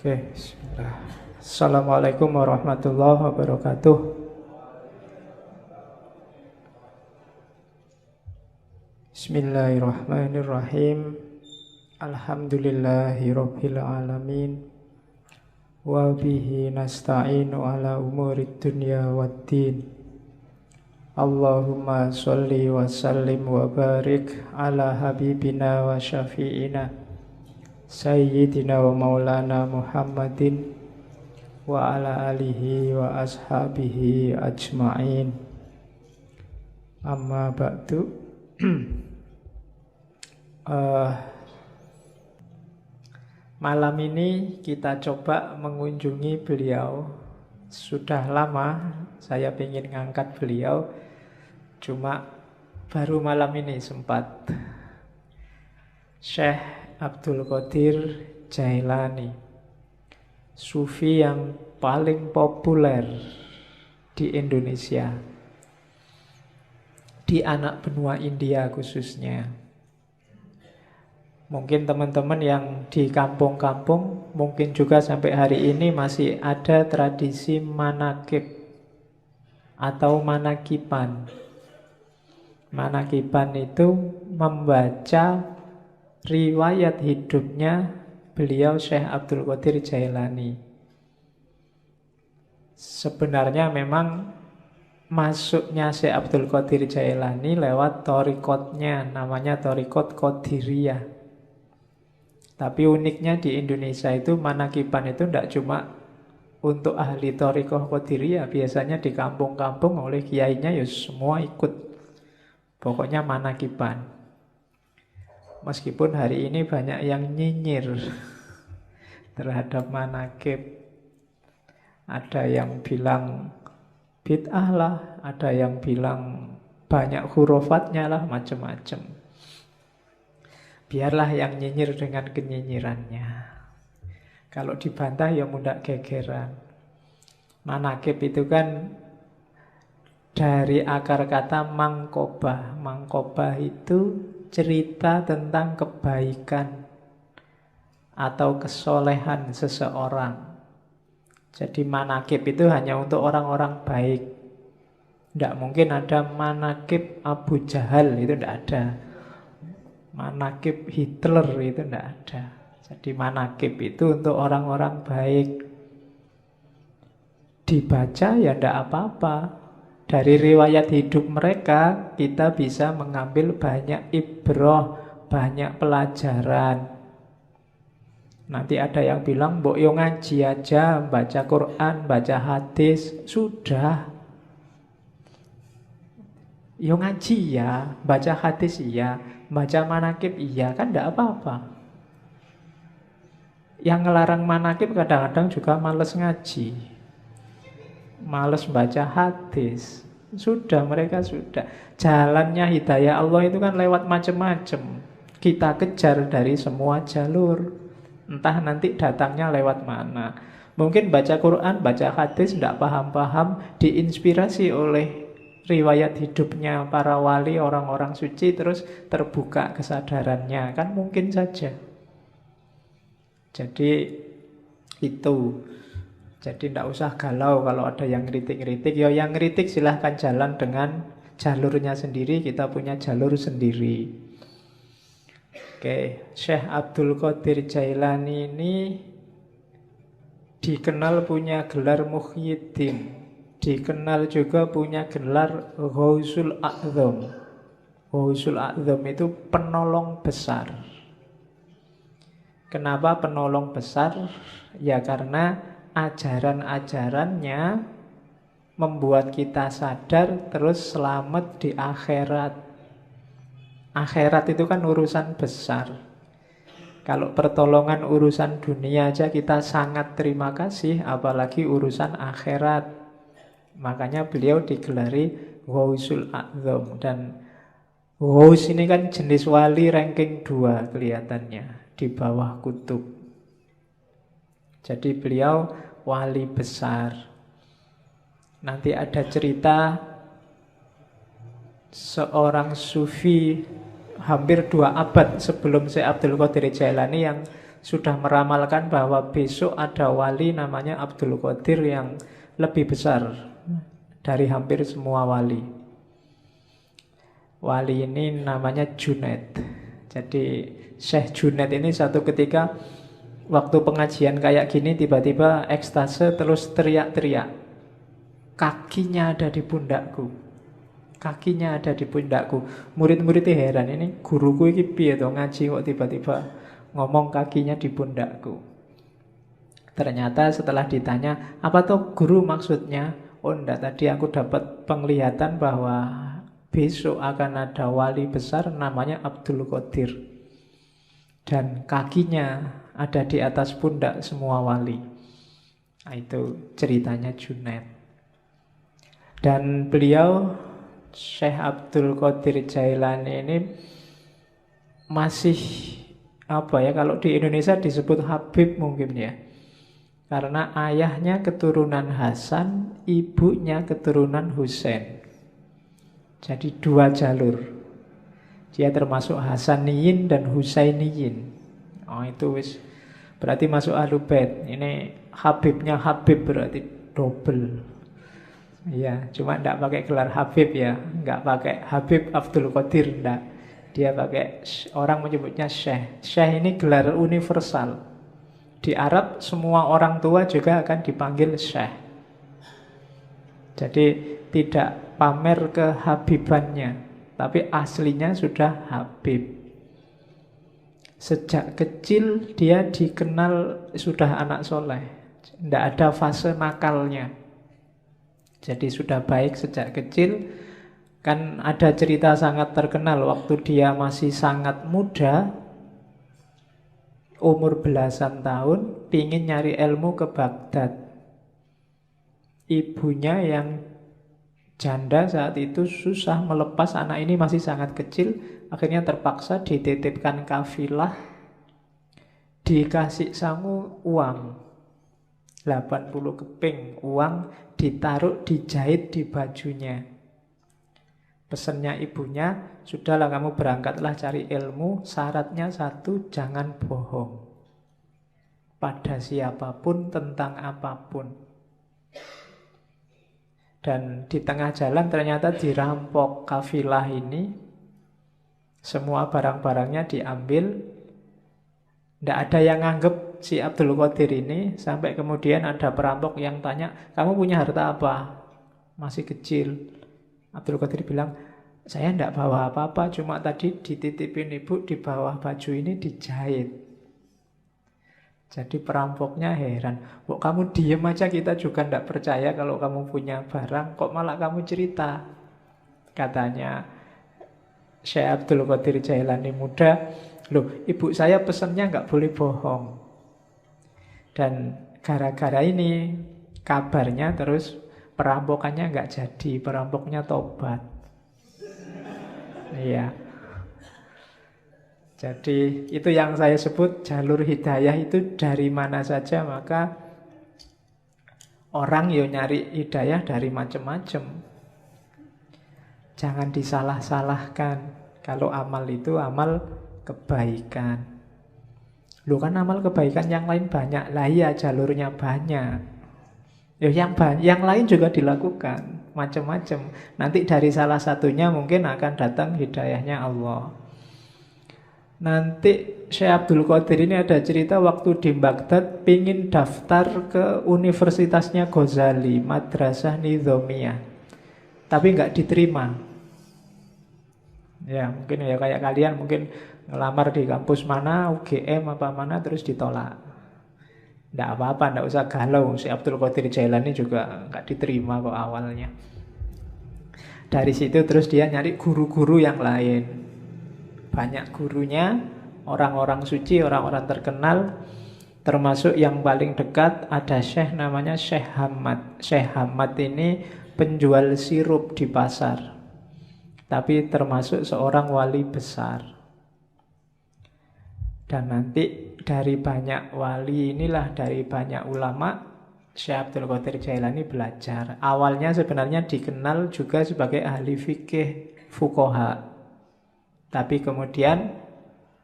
Oke, bismillah. Assalamualaikum warahmatullahi wabarakatuh. Bismillahirrahmanirrahim. Alhamdulillahirabbil alamin. Wa bihi nasta'inu ala umurid dunya waddin. Allahumma sholli wa sallim wa barik ala habibina wa syafi'ina Sayyidina wa maulana Muhammadin wa ala alihi wa ashabihi ajma'in. Amma ba'du. Malam ini kita coba mengunjungi beliau. Sudah lama saya ingin ngangkat beliau, cuma baru malam ini sempat. Syekh Abdul Qadir Jailani, sufi yang paling populer di Indonesia, di anak benua India khususnya. Mungkin teman-teman yang di kampung-kampung, mungkin juga sampai hari ini masih ada tradisi manakib atau manakiban. Manakiban itu membaca riwayat hidupnya beliau Syekh Abdul Qadir Jailani. Sebenarnya memang masuknya Syekh Abdul Qadir Jailani lewat thariqatnya, namanya thariqat Qadiriyah. Tapi uniknya di Indonesia itu manakiban itu tidak cuma untuk ahli thariqah Qadiriyah, biasanya di kampung-kampung oleh kiainya ya semua ikut. Pokoknya manakiban. Meskipun hari ini banyak yang nyinyir terhadap manakib. Ada yang bilang bid'ah lah, ada yang bilang banyak hurufatnya lah, macam-macam. Biarlah yang nyinyir dengan kenyinyirannya. Kalau dibantah ya mudah gegeran. Manakib itu kan dari akar kata mangkobah. Mangkobah itu cerita tentang kebaikan atau kesolehan seseorang. Jadi manakib itu hanya untuk orang-orang baik. Tidak mungkin ada manakib Abu Jahal, itu tidak ada. Manakib Hitler itu tidak ada. Jadi manakib itu untuk orang-orang baik. Dibaca ya tidak apa-apa. Dari riwayat hidup mereka, kita bisa mengambil banyak ibrah, banyak pelajaran. Nanti ada yang bilang, mbok yo ngaji aja, baca Quran, baca hadis, sudah. Yo ngaji ya, baca hadis iya, baca manakib iya, kan tidak apa-apa. Yang ngelarang manakib kadang-kadang juga males ngaji, males baca hadis. Sudah, mereka sudah. Jalannya hidayah Allah itu kan lewat macam-macam. Kita kejar dari semua jalur. Entah nanti datangnya lewat mana. Mungkin baca Quran, baca hadis, tidak paham-paham, diinspirasi oleh riwayat hidupnya para wali, orang-orang suci, terus terbuka kesadarannya. Kan mungkin saja. Jadi itu. Jadi tidak usah galau kalau ada yang kritik-kritik. Ya yang kritik silahkan jalan dengan jalurnya sendiri. Kita punya jalur sendiri. Oke, Syekh Abdul Qadir Jailani ini dikenal punya gelar Muhyiddin. Dikenal juga punya gelar Ghausul A'zam. Ghausul A'zam itu penolong besar. Kenapa penolong besar? Ya karena ajaran-ajarannya membuat kita sadar terus selamat di akhirat. Akhirat itu kan urusan besar. Kalau pertolongan urusan dunia aja kita sangat terima kasih, apalagi urusan akhirat. Makanya beliau digelari Ghausul A'zam. Dan Ghaus ini kan jenis wali ranking 2 kelihatannya, di bawah kutub. Jadi beliau wali besar. Nanti ada cerita seorang sufi hampir 2 abad sebelum Syekh Abdul Qadir Jailani yang sudah meramalkan bahwa besok ada wali namanya Abdul Qadir yang lebih besar dari hampir semua wali. Wali ini namanya Junaid. Jadi Syekh Junaid ini satu ketika waktu pengajian kayak gini tiba-tiba ekstase terus teriak-teriak. Kakinya ada di pundakku. Kakinya ada di pundakku. Murid-muridnya heran, ini guruku ini piye to ngaji kok tiba-tiba ngomong kakinya di pundakku. Ternyata setelah ditanya, apa tuh guru maksudnya? Oh enggak, tadi aku dapat penglihatan bahwa besok akan ada wali besar namanya Abdul Qadir. Dan kakinya ada di atas pundak semua wali. Nah, itu ceritanya Junaid. Dan beliau, Syekh Abdul Qadir Jailani ini masih apa ya, kalau di Indonesia disebut Habib mungkin ya. Karena ayahnya keturunan Hasan, ibunya keturunan Husain. Jadi dua jalur. Dia termasuk Hasaniyin dan Husainiyin. Oh itu wis berarti masuk Ahlul Bait. Ini Habibnya Habib berarti double. Ya, cuma enggak pakai gelar Habib ya, enggak pakai Habib Abdul Qadir enggak. Dia pakai, orang menyebutnya Syekh. Syekh ini gelar universal. Di Arab semua orang tua juga akan dipanggil Syekh. Jadi tidak pamer kehabibannya, tapi aslinya sudah Habib. Sejak kecil dia dikenal sudah anak soleh. Tidak ada fase nakalnya. Jadi sudah baik sejak kecil. Kan ada cerita sangat terkenal waktu dia masih sangat muda, umur belasan tahun, pingin nyari ilmu ke Baghdad. Ibunya yang janda saat itu susah melepas anak ini masih sangat kecil. Akhirnya terpaksa dititipkan kafilah. Dikasih sangu uang 80 keping uang, ditaruh, dijahit di bajunya. Pesannya ibunya, sudahlah kamu berangkatlah cari ilmu, syaratnya satu, jangan bohong pada siapapun tentang apapun. Dan di tengah jalan ternyata dirampok kafilah ini. Semua barang-barangnya diambil. Tidak ada yang nganggep si Abdul Qadir ini. Sampai kemudian ada perampok yang tanya, kamu punya harta apa? Masih kecil. Abdul Qadir bilang, saya tidak bawa apa-apa, cuma tadi dititipin ibu, di bawah baju ini dijahit. Jadi perampoknya heran, kok kamu diem aja, kita juga tidak percaya kalau kamu punya barang, kok malah kamu cerita. Katanya Syekh Abdul Qadir Jailani muda, loh ibu saya pesennya nggak boleh bohong. Dan gara-gara ini kabarnya terus perampokannya nggak jadi, perampoknya tobat. Iya. Jadi itu yang saya sebut jalur hidayah itu dari mana saja, maka orang yo nyari hidayah dari macam-macam. Jangan disalah-salahkan. Kalau amal itu amal kebaikan. Loh kan amal kebaikan yang lain banyak. Lah iya jalurnya banyak. Ya yang lain juga dilakukan macam-macam. Nanti dari salah satunya mungkin akan datang hidayahnya Allah. Nanti Syekh Abdul Qadir ini ada cerita waktu di Baghdad pingin daftar ke universitasnya Ghazali, Madrasah Nizamiyah, tapi nggak diterima. Ya mungkin ya kayak kalian mungkin ngelamar di kampus mana, UGM apa mana, terus ditolak. Nggak apa-apa, nggak usah galau. Syekh Abdul Qadir Jailani juga nggak diterima kok awalnya. Dari situ terus dia nyari guru-guru yang lain. Banyak gurunya, orang-orang suci, orang-orang terkenal. Termasuk yang paling dekat ada syekh namanya Syekh Hamad. Syekh Hamad ini penjual sirup di pasar, tapi termasuk seorang wali besar. Dan nanti dari banyak wali inilah, dari banyak ulama, Syekh Abdul Qadir Jailani belajar. Awalnya sebenarnya dikenal juga sebagai ahli fikih fuqaha. Tapi kemudian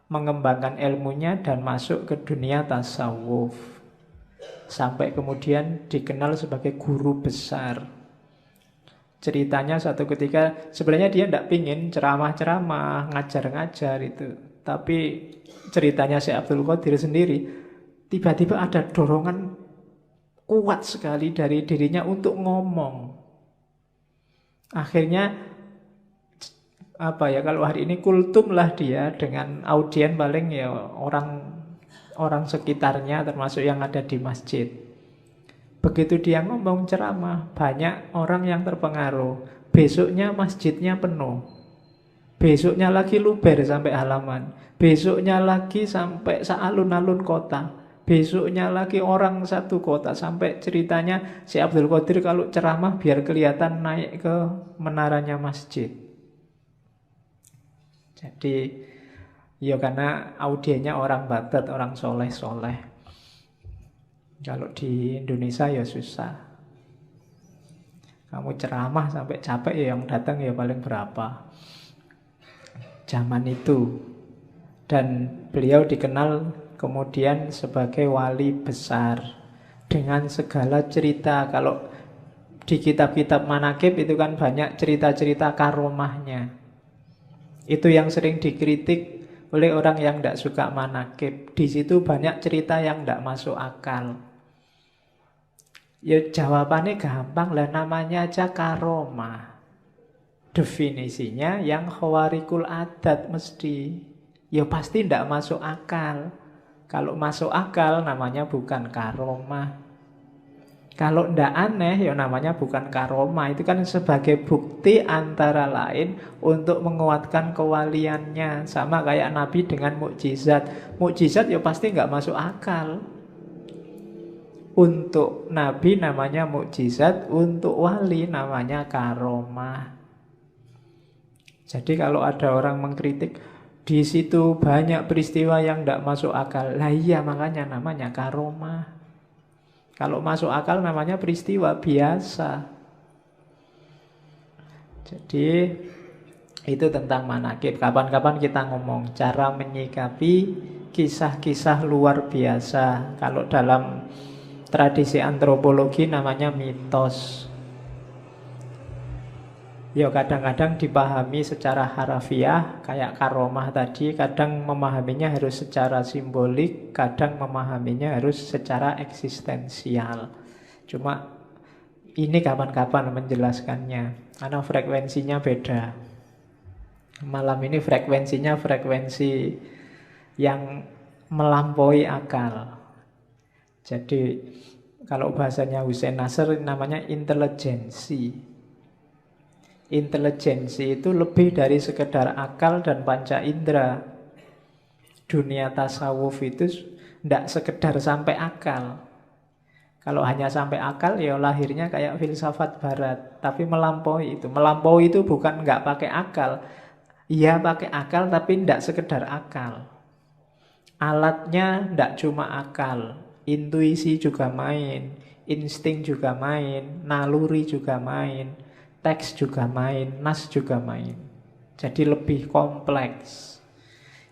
mengembangkan ilmunya dan masuk ke dunia tasawuf. Sampai kemudian dikenal sebagai guru besar. Ceritanya satu ketika, sebenarnya dia tidak pingin ceramah-ceramah, ngajar-ngajar itu. Tapi ceritanya Syekh Abdul Qadir sendiri, tiba-tiba ada dorongan kuat sekali dari dirinya untuk ngomong. Akhirnya, kalau hari ini kultum lah dia dengan audien paling ya orang sekitarnya, termasuk yang ada di masjid. Begitu dia ngomong ceramah, banyak orang yang terpengaruh. Besoknya masjidnya penuh. Besoknya lagi luber sampai halaman. Besoknya lagi sampai sealun-alun kota. Besoknya lagi orang satu kota. Sampai ceritanya si Abdul Qadir kalau ceramah biar kelihatan naik ke menaranya masjid. Jadi ya karena audiennya orang Baghdad, orang soleh-soleh. Kalau di Indonesia ya susah. Kamu ceramah sampai capek ya yang datang ya paling berapa. Zaman itu. Dan beliau dikenal kemudian sebagai wali besar. Dengan segala cerita. Kalau di kitab-kitab manaqib itu kan banyak cerita-cerita karomahnya. Itu yang sering dikritik oleh orang yang tidak suka manaqib. Di situ banyak cerita yang tidak masuk akal. Ya jawabannya gampang lah, namanya aja karomah. Definisinya yang khawarikul adat mesti. Ya pasti tidak masuk akal. Kalau masuk akal namanya bukan karomah. Kalau tidak aneh ya namanya bukan karomah. Itu kan sebagai bukti antara lain untuk menguatkan kewaliannya. Sama kayak Nabi dengan mukjizat. Mukjizat ya pasti nggak masuk akal. Untuk Nabi namanya mukjizat, untuk wali namanya karomah. Jadi kalau ada orang mengkritik, di situ banyak peristiwa yang tidak masuk akal. Lah iya, makanya namanya karomah. Kalau masuk akal namanya peristiwa biasa. Jadi itu tentang manaqib. Kapan-kapan kita ngomong cara menyikapi kisah-kisah luar biasa. Kalau dalam tradisi antropologi namanya mitos. Ya kadang-kadang dipahami secara harafiah kayak karomah tadi, kadang memahaminya harus secara simbolik, kadang memahaminya harus secara eksistensial. Cuma ini kapan-kapan menjelaskannya karena frekuensinya beda. Malam ini frekuensinya frekuensi yang melampaui akal. Jadi kalau bahasanya Hussein Nasr namanya intelijensi. Intelijensi itu lebih dari sekedar akal dan panca indera. Dunia tasawuf itu tidak sekedar sampai akal. Kalau hanya sampai akal ya lahirnya kayak filsafat barat. Tapi melampaui itu. Melampaui itu bukan nggak pakai akal. Iya pakai akal tapi tidak sekedar akal. Alatnya tidak cuma akal. Intuisi juga main, insting juga main, naluri juga main, teks juga main, nas juga main. Jadi lebih kompleks.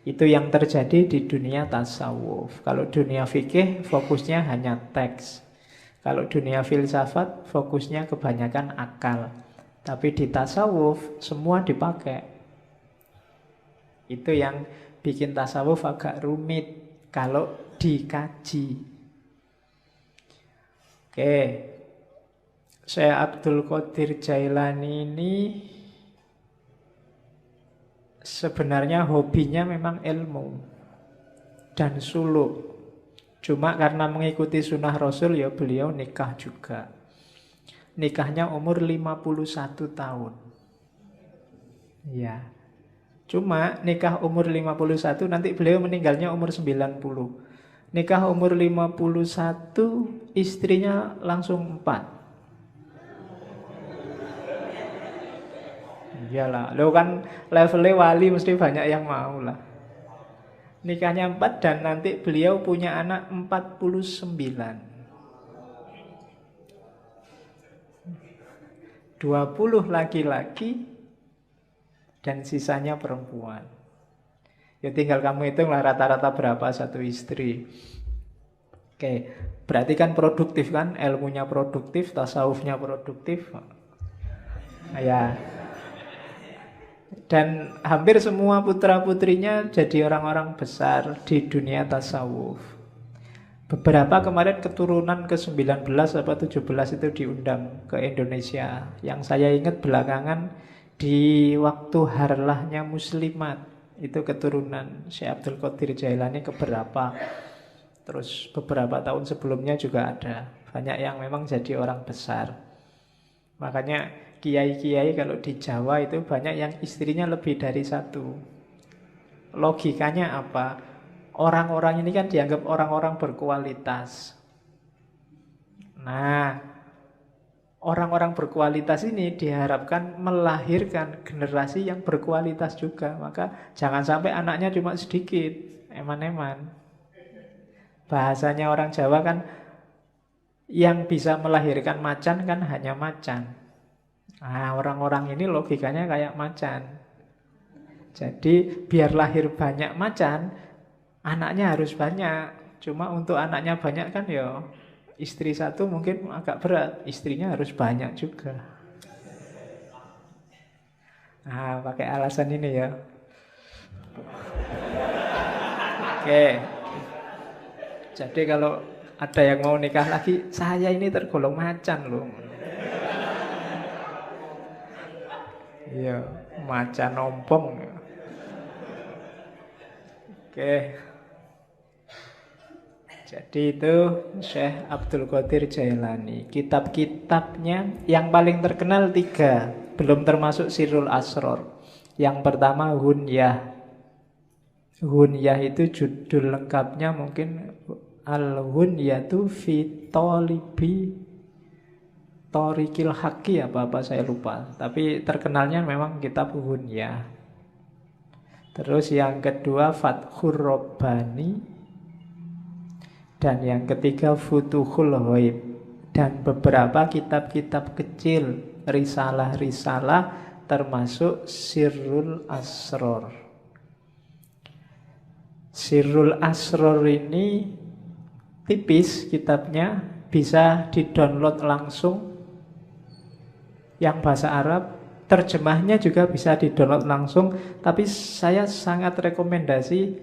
Itu yang terjadi di dunia tasawuf. Kalau dunia fikih fokusnya hanya teks. Kalau dunia filsafat fokusnya kebanyakan akal. Tapi di tasawuf semua dipakai. Itu yang bikin tasawuf agak rumit kalau dikaji. Oke, Syekh Abdul Qadir Jailani ini sebenarnya hobinya memang ilmu dan suluk. Cuma karena mengikuti sunnah Rasul ya beliau nikah juga. Nikahnya umur 51 tahun. Ya. Cuma nikah umur 51 nanti beliau meninggalnya umur 90. Nikah umur 51, istrinya langsung 4. Iyalah, lo kan levelnya wali mesti banyak yang mau lah. Nikahnya 4 dan nanti beliau punya anak 49. 20 laki-laki dan sisanya perempuan. Ya tinggal kamu hitunglah rata-rata berapa satu istri. Oke, berarti kan produktif kan? Ilmunya produktif, tasawufnya produktif. Ya, dan hampir semua putra-putrinya jadi orang-orang besar di dunia tasawuf. Beberapa kemarin keturunan ke-19 atau 17 itu diundang ke Indonesia. Yang saya ingat belakangan di waktu harlahnya Muslimat, itu keturunan Syekh Abdul Qadir Jailani keberapa. Terus beberapa tahun sebelumnya juga ada. Banyak yang memang jadi orang besar. Makanya kiai-kiai kalau di Jawa itu banyak yang istrinya lebih dari satu. Logikanya apa? Orang-orang ini kan dianggap orang-orang berkualitas. Nah, orang-orang berkualitas ini diharapkan melahirkan generasi yang berkualitas juga. Maka jangan sampai anaknya cuma sedikit, eman-eman. Bahasanya orang Jawa kan, yang bisa melahirkan macan kan hanya macan. Nah, orang-orang ini logikanya kayak macan. Jadi biar lahir banyak macan, anaknya harus banyak. Cuma untuk anaknya banyak kan ya istri satu mungkin agak berat, istrinya harus banyak juga. Nah, pakai alasan ini ya. Oke. Jadi kalau ada yang mau nikah lagi, saya ini tergolong macan loh. Iya, macan ompong. Oke. Jadi itu Syekh Abdul Qadir Jailani. Kitab-kitabnya yang paling terkenal 3, belum termasuk Sirrul Asror. Yang pertama Hunyah. Hunyah itu judul lengkapnya mungkin Al-Hunyatu fi Talibi Thoriqil Haqqi, apa-apa saya lupa. Tapi terkenalnya memang kitab Hunyah. Terus yang kedua Fathur Rabbani. Dan yang ketiga Futuhul Ghaib. Dan beberapa kitab-kitab kecil, risalah-risalah, termasuk Sirrul Asror. Sirrul Asror ini tipis kitabnya, bisa di-download langsung. Yang bahasa Arab, terjemahnya juga bisa di-download langsung. Tapi saya sangat rekomendasi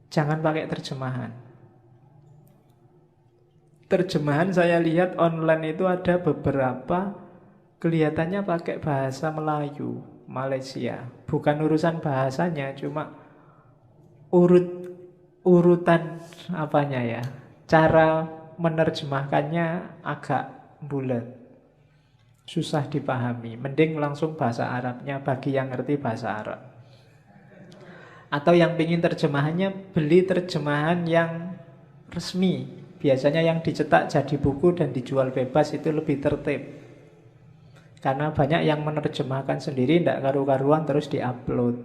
jangan pakai terjemahan. Terjemahan saya lihat online itu ada beberapa kelihatannya pakai bahasa Melayu, Malaysia. Bukan urusan bahasanya, cuma urutan apanya ya, cara menerjemahkannya agak bulat, susah dipahami. Mending langsung bahasa Arabnya bagi yang ngerti bahasa Arab. Atau yang pingin terjemahannya, beli terjemahan yang resmi. Biasanya yang dicetak jadi buku dan dijual bebas itu lebih tertib. Karena banyak yang menerjemahkan sendiri, tidak karu-karuan terus diupload.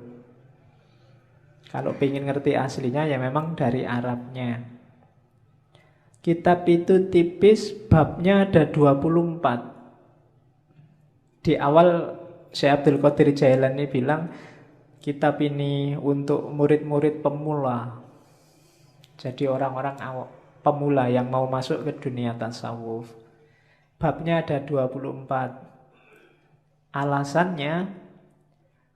Kalau pengen ngerti aslinya ya memang dari Arabnya. Kitab itu tipis, babnya ada 24. Di awal Syekh Abdul Qadir Jailani bilang kitab ini untuk murid-murid pemula. Jadi orang-orang pemula yang mau masuk ke dunia tasawuf. Babnya ada 24. Alasannya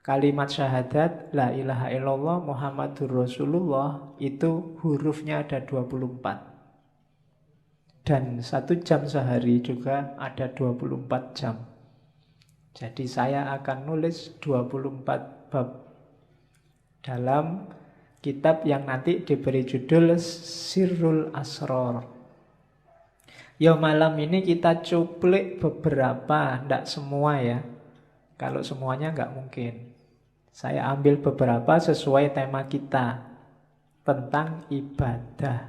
kalimat syahadat la ilaha illallah Muhammadur Rasulullah itu hurufnya ada 24. Dan 1 jam sehari juga ada 24 jam. Jadi saya akan nulis 24 bab dalam kitab yang nanti diberi judul Sirrul Asror. Ya malam ini kita cuplik beberapa, tidak semua ya. Kalau semuanya nggak mungkin. Saya ambil beberapa sesuai tema kita tentang ibadah.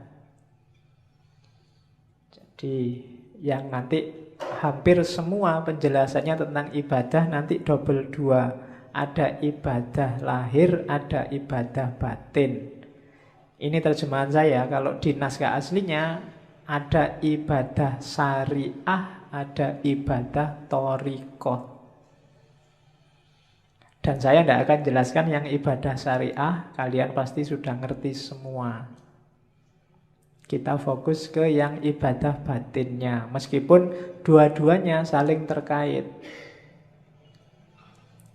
Jadi yang nanti hampir semua penjelasannya tentang ibadah nanti double 2. Ada ibadah lahir, ada ibadah batin. Ini terjemahan saya. Kalau di naskah aslinya ada ibadah syariah, ada ibadah thariqah. Dan saya tidak akan jelaskan yang ibadah syariah, kalian pasti sudah ngerti semua. Kita fokus ke yang ibadah batinnya, meskipun dua-duanya saling terkait.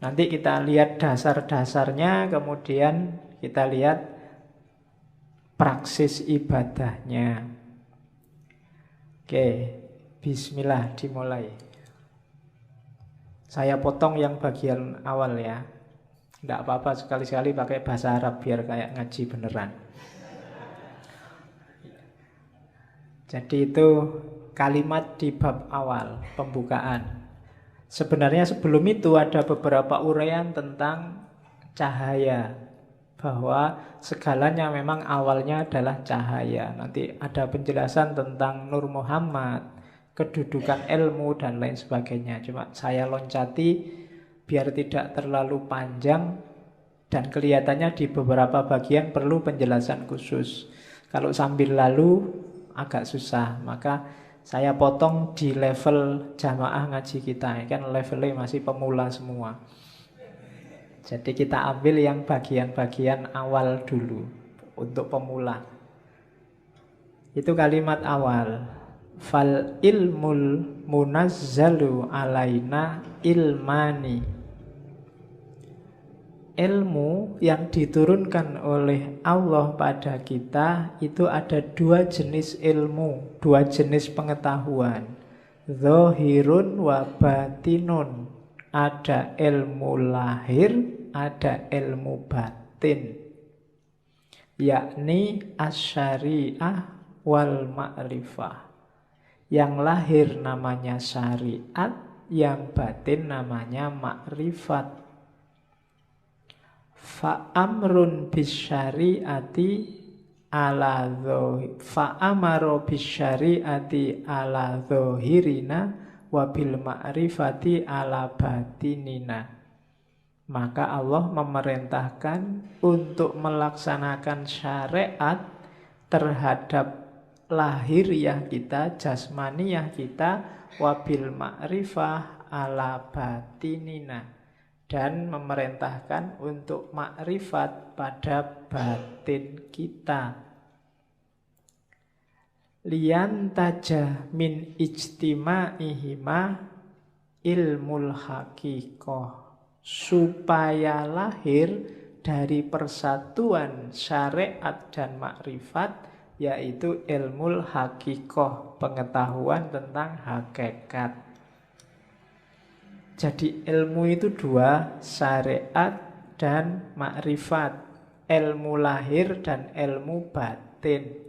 Nanti kita lihat dasar-dasarnya, kemudian kita lihat praksis ibadahnya. Oke, bismillah, dimulai. Saya potong yang bagian awal ya. Tidak apa-apa, sekali-sekali pakai bahasa Arab biar kayak ngaji beneran. Jadi itu kalimat di bab awal, pembukaan. Sebenarnya sebelum itu ada beberapa uraian tentang cahaya, bahwa segalanya memang awalnya adalah cahaya. Nanti ada penjelasan tentang Nur Muhammad, kedudukan ilmu dan lain sebagainya. Cuma saya loncati biar tidak terlalu panjang dan kelihatannya di beberapa bagian perlu penjelasan khusus. Kalau sambil lalu agak susah, maka saya potong di level jamaah ngaji kita. Kan levelnya masih pemula semua. Jadi kita ambil yang bagian-bagian awal dulu untuk pemula. Itu kalimat awal. Fal ilmul munazzalu alaina ilmani. Ilmu yang diturunkan oleh Allah pada kita itu ada dua jenis ilmu, dua jenis pengetahuan. Zahirun wa batinun. Ada ilmu lahir, ada ilmu batin. Yakni asyariah wal ma'rifah. Yang lahir namanya syariat, yang batin namanya makrifat. Fa'amrun bisyariati ala dhohir, fa'amaro bisyariati ala dhohirina wabil ma'rifati ala batinina. Maka Allah memerintahkan untuk melaksanakan syariat terhadap lahiriah kita, jasmaniah kita, wabil ma'rifah ala batinina, dan memerintahkan untuk makrifat pada batin kita. Lian taja min ijtima'ihima ilmul haqiqah, supaya lahir dari persatuan syariat dan makrifat, yaitu ilmul hakikoh, pengetahuan tentang hakikat. Jadi ilmu itu dua, syariat dan makrifat, ilmu lahir dan ilmu batin.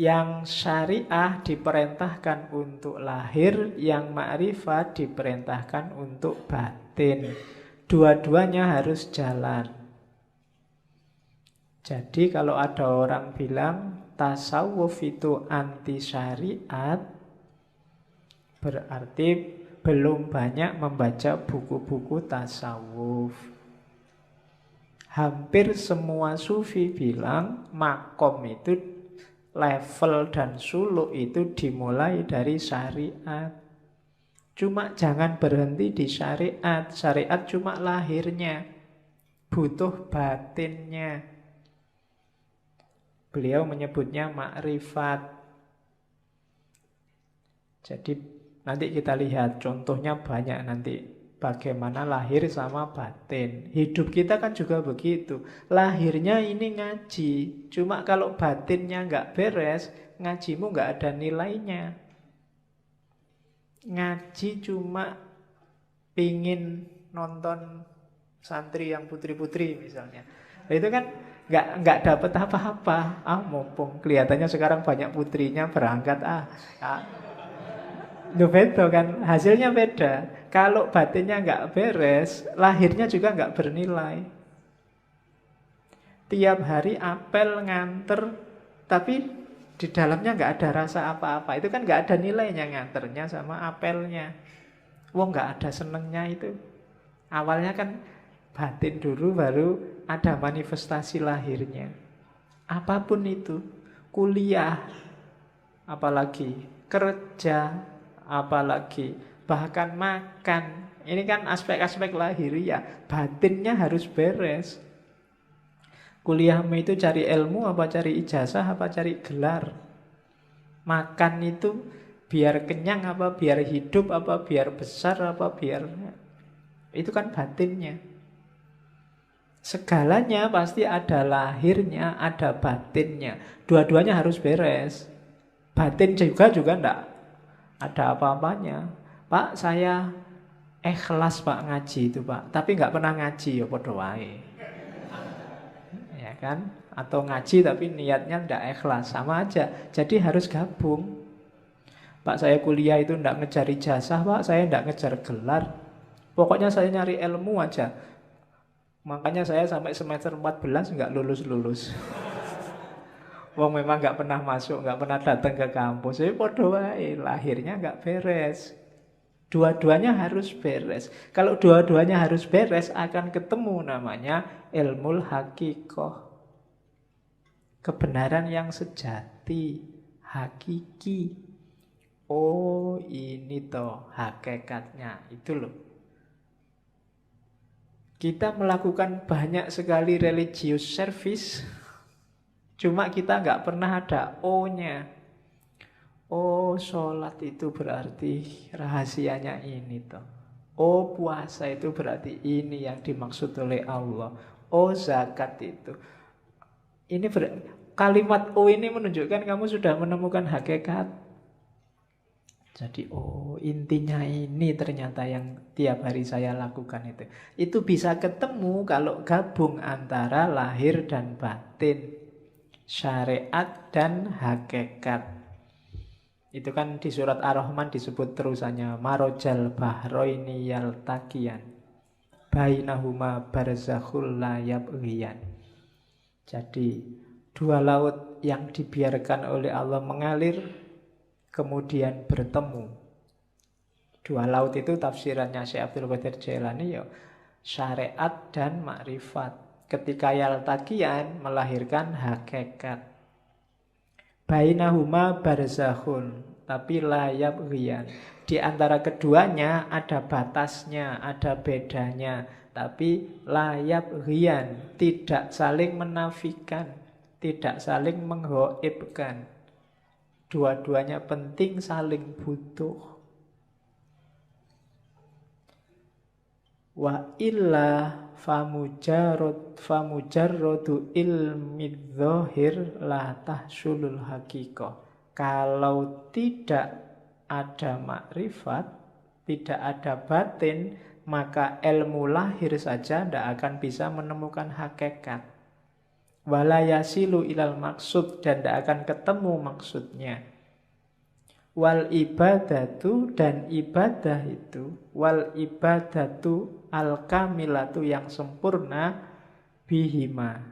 Yang syariah diperintahkan untuk lahir, yang makrifat diperintahkan untuk batin. Dua-duanya harus jalan. Jadi kalau ada orang bilang tasawuf itu anti syariat, berarti belum banyak membaca buku-buku tasawuf. Hampir semua sufi bilang makom itu, level dan suluk itu dimulai dari syariat. Cuma jangan berhenti di syariat. Syariat cuma lahirnya, butuh batinnya. Beliau menyebutnya makrifat. Jadi nanti kita lihat contohnya banyak nanti. Bagaimana lahir sama batin. Hidup kita kan juga begitu. Lahirnya ini ngaji. Cuma kalau batinnya nggak beres, ngajimu nggak ada nilainya. Ngaji cuma pingin nonton santri yang putri-putri misalnya. Nah, itu kan nggak dapat apa-apa. Mumpung kelihatannya sekarang banyak putrinya berangkat. Itu beda kan, hasilnya beda. Kalau batinnya nggak beres, lahirnya juga nggak bernilai. Tiap hari apel nganter, tapi di dalamnya nggak ada rasa apa-apa. Itu kan nggak ada nilainya nganternya sama apelnya. Nggak ada senengnya itu. Awalnya kan batin dulu, baru ada manifestasi lahirnya. Apapun itu, kuliah, apalagi kerja, apalagi bahkan makan, Ini kan aspek-aspek lahiriah. Batinnya harus beres. Kuliahmu itu cari ilmu apa cari ijazah apa cari gelar? Makan itu biar kenyang apa biar hidup apa biar besar apa biar... Itu kan batinnya. Segalanya pasti ada lahirnya, ada batinnya. Dua-duanya harus beres. Batin juga enggak ada apa-apanya. Pak, saya ikhlas Pak ngaji itu Pak, tapi enggak pernah ngaji ya padha wae. Ya kan? Atau ngaji tapi niatnya enggak ikhlas, sama aja. Jadi harus gabung. Pak, saya kuliah itu enggak ngejar ijazah Pak, saya enggak ngejar gelar. Pokoknya saya nyari ilmu aja. Makanya saya sampai semester 14 nggak lulus-lulus. Wong memang nggak pernah masuk, nggak pernah datang ke kampus. Jadi podo wae, lahirnya nggak beres. Dua-duanya harus beres. Kalau dua-duanya harus beres, akan ketemu namanya ilmul hakikoh. Kebenaran yang sejati, hakiki. Oh, ini toh hakikatnya. Itu loh. Kita melakukan banyak sekali religious service, cuma kita nggak pernah ada O-nya. Oh, sholat itu berarti rahasianya ini toh. Oh, puasa itu berarti ini yang dimaksud oleh Allah. Oh, zakat itu. Kalimat O ini menunjukkan kamu sudah menemukan hakikat. Jadi intinya ini ternyata yang tiap hari saya lakukan itu. Itu bisa ketemu kalau gabung antara lahir dan batin, syariat dan hakikat. Itu kan di surat Ar-Rahman disebut terusannya marojal bahroini yaltaqiyan bainahuma barzakhul la yabghiyan. Jadi dua laut yang dibiarkan oleh Allah mengalir kemudian bertemu. Dua laut itu tafsirannya Syekh Abdul Qadir Jailani ya syariat dan makrifat. Ketika yaltaqiyan melahirkan hakikat. Bainahuma barzakhun, tapi la yabghiyan. Di antara keduanya ada batasnya, ada bedanya, tapi la yabghiyan, tidak saling menafikan, tidak saling menghoibkan. Dua-duanya penting, saling butuh. Wa illa famujarrodu ilmi dzahir la tahsulul haqiqah. Kalau tidak ada makrifat, tidak ada batin, maka ilmu lahir saja tidak akan bisa menemukan hakikat. Wala yasilu ilal maksud, dan tidak akan ketemu maksudnya. Wal ibadatu, dan ibadah itu, wal ibadatu al kamilatu, yang sempurna, bihima,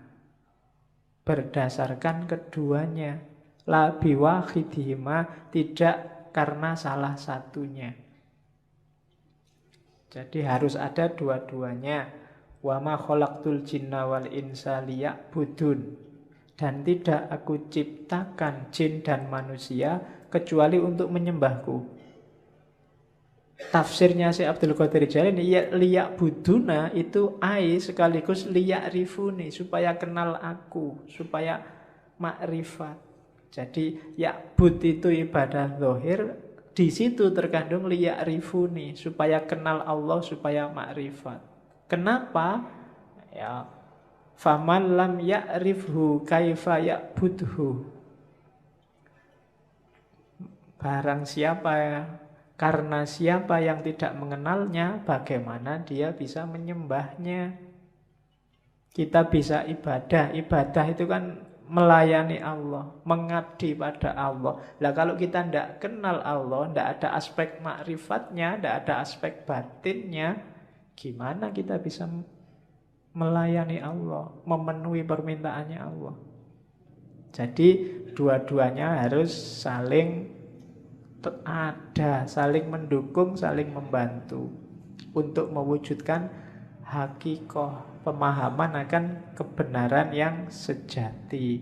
berdasarkan keduanya. La biwahidihima, tidak karena salah satunya. Jadi harus ada dua-duanya. Wa ma khalaqtul jinna wal insa liya'budun, dan tidak aku ciptakan jin dan manusia kecuali untuk menyembahku. Tafsirnya Syekh Abdul Qadir Jailani liya'buduna itu sekaligus liya'rifuni, supaya kenal aku, supaya makrifat. Jadi ya'bud itu ibadah zahir, di situ terkandung liya'rifuni, supaya kenal Allah, supaya makrifat. Kenapa? Ya, faman lam ya'rifhu kaifa ya'budhu. Barang siapa, karena siapa yang tidak mengenalnya, bagaimana dia bisa menyembahnya? Kita bisa ibadah. Ibadah itu kan melayani Allah, mengabdi pada Allah. Lah kalau kita tidak kenal Allah, tidak ada aspek makrifatnya, tidak ada aspek batinnya, gimana kita bisa melayani Allah, memenuhi permintaannya Allah? Jadi dua-duanya harus saling ada, saling mendukung, saling membantu untuk mewujudkan hakikoh, pemahaman akan kebenaran yang sejati.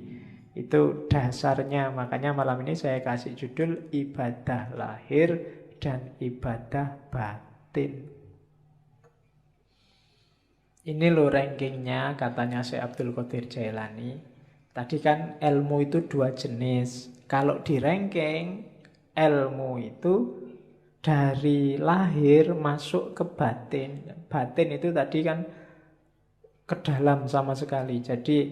Itu dasarnya. Makanya malam ini saya kasih judul ibadah lahir dan ibadah batin. Ini loh rankingnya katanya Syekh Abdul Qadir Jailani. Tadi kan ilmu itu dua jenis. Kalau di ranking, ilmu itu dari lahir masuk ke batin. Batin itu tadi kan ke dalam sama sekali. Jadi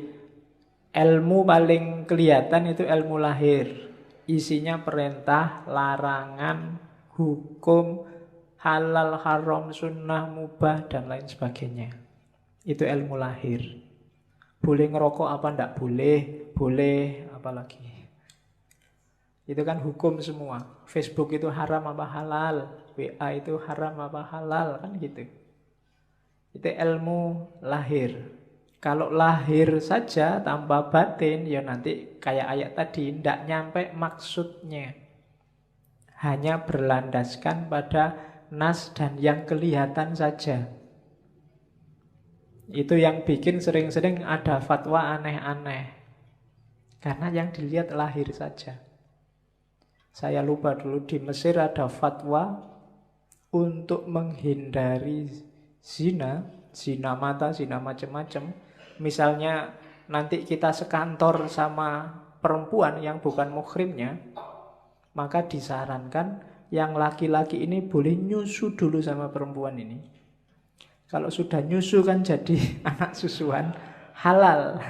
ilmu paling kelihatan itu ilmu lahir. Isinya perintah, larangan, hukum, halal, haram, sunnah, mubah, dan lain sebagainya. Itu ilmu lahir. Boleh ngerokok apa ndak boleh, boleh apalagi. Itu kan hukum semua. Facebook itu haram apa halal, WA itu haram apa halal, kan gitu. Itu ilmu lahir. Kalau lahir saja tanpa batin, ya nanti kayak ayat tadi, ndak nyampe maksudnya. Hanya berlandaskan pada nas dan yang kelihatan saja. Itu yang bikin sering-sering ada fatwa aneh-aneh. Karena yang dilihat lahir saja. Saya lupa dulu di Mesir ada fatwa untuk menghindari zina, zina mata, zina macam-macam. Misalnya nanti kita sekantor sama perempuan yang bukan muhrimnya, maka disarankan yang laki-laki ini boleh nyusu dulu sama perempuan ini. Kalau sudah nyusu kan jadi anak susuan halal,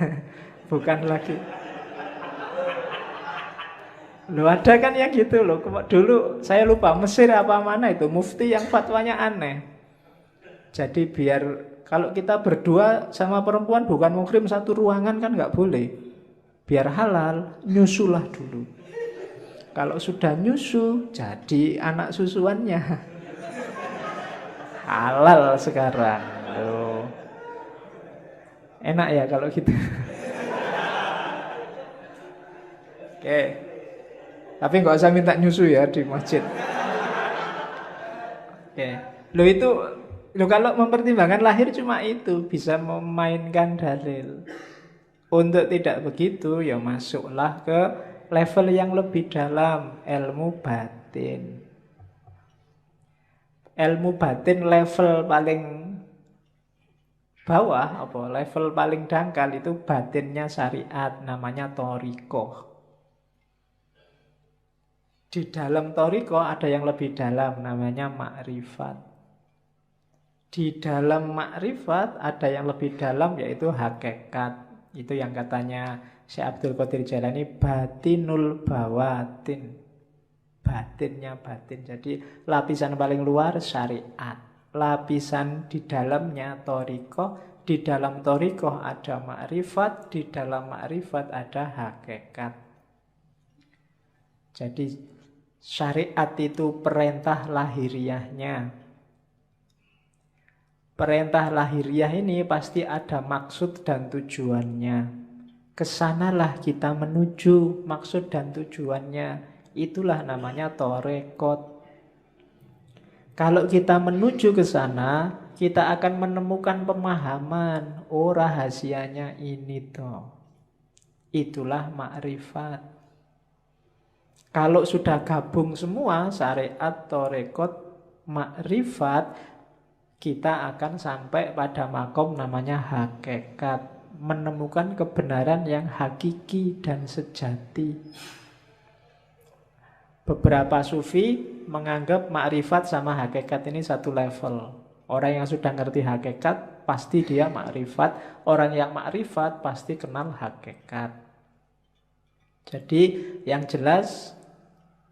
bukan lagi. Loh ada kan yang gitu loh. Dulu saya lupa Mesir apa mana itu mufti yang fatwanya aneh. Jadi biar kalau kita berdua sama perempuan bukan muhrim satu ruangan kan nggak boleh. Biar halal nyusulah dulu. Kalau sudah nyusu jadi anak susuannya. Halal sekarang. Loh. Enak ya kalau gitu. Oke. Tapi nggak usah minta nyusu ya di masjid. Oke. Lo kalau mempertimbangkan lahir cuma itu, bisa memainkan dalil. Untuk tidak begitu ya masuklah ke level yang lebih dalam, ilmu batin. Ilmu batin level paling bawah, level paling dangkal itu batinnya syariat, namanya thariqah. Di dalam thariqah ada yang lebih dalam, namanya makrifat. Di dalam makrifat ada yang lebih dalam, yaitu hakikat. Itu yang katanya Syekh Abdul Qadir Jailani, batinul bawatin. Batinnya batin. Jadi lapisan paling luar syariat. Lapisan di dalamnya thariqah. Di dalam thariqah ada makrifat. Di dalam makrifat ada hakikat. Jadi syariat itu perintah lahiriahnya. Perintah lahiriah ini pasti ada maksud dan tujuannya. Kesanalah kita menuju maksud dan tujuannya. Itulah namanya thariqat. Kalau kita menuju ke sana, kita akan menemukan pemahaman. Oh, rahasianya ini toh. Itulah makrifat. Kalau sudah gabung semua, syariat, thariqat, makrifat, kita akan sampai pada makom namanya hakikat. Menemukan kebenaran yang hakiki dan sejati. Beberapa sufi menganggap makrifat sama hakikat ini satu level. Orang yang sudah ngerti hakikat, pasti dia makrifat. Orang yang makrifat, pasti kenal hakikat. Jadi yang jelas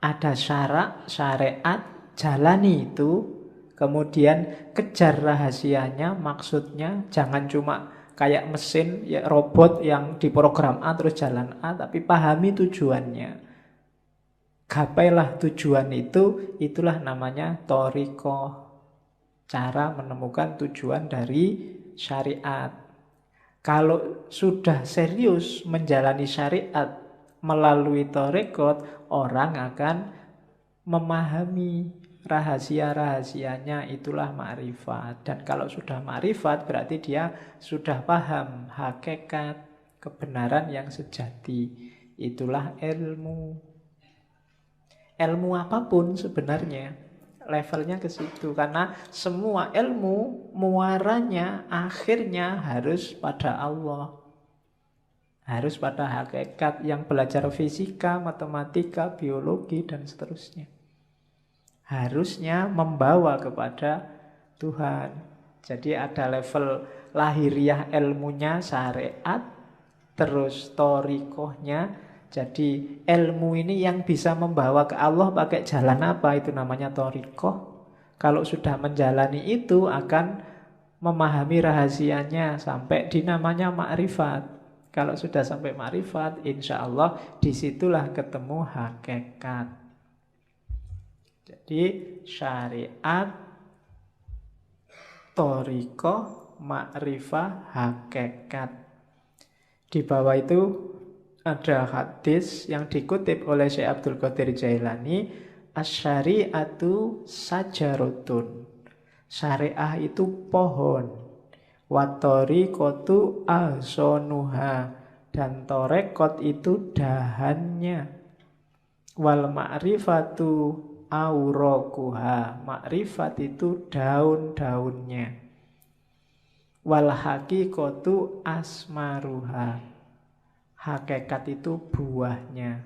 ada syarak, syariat, jalani itu. Kemudian kejar rahasianya, maksudnya. Jangan cuma kayak mesin, ya, robot yang diprogram A terus jalan A. Tapi pahami tujuannya. Gapailah tujuan itu, itulah namanya thariqah. Cara menemukan tujuan dari syariat. Kalau sudah serius menjalani syariat melalui thariqat, orang akan memahami rahasia-rahasianya, itulah ma'rifat. Dan kalau sudah ma'rifat berarti dia sudah paham hakikat, kebenaran yang sejati. Itulah ilmu. Ilmu apapun sebenarnya, levelnya ke situ. Karena semua ilmu muaranya akhirnya harus pada Allah. Harus pada hakikat. Yang belajar fisika, matematika, biologi, dan seterusnya. Harusnya membawa kepada Tuhan. Jadi ada level lahiriah ilmunya syariat, terus torikohnya. Jadi ilmu ini yang bisa membawa ke Allah pakai jalan apa? Itu namanya torikoh. Kalau sudah menjalani itu akan memahami rahasianya sampai di namanya makrifat. Kalau sudah sampai makrifat, insya Allah disitulah ketemu hakikat. Jadi syariat, torikoh, makrifah, hakikat. Di bawah itu ada hadis yang dikutip oleh Syekh Abdul Qadir Jailani, asy-syari'atu sajaratun. Syariah itu pohon. Wa tariqatu ahsanuha, dan torekot itu dahannya. Wal ma'rifatu auraquha, makrifat itu daun-daunnya. Wal haqiqatu asmaruha, hakikat itu buahnya.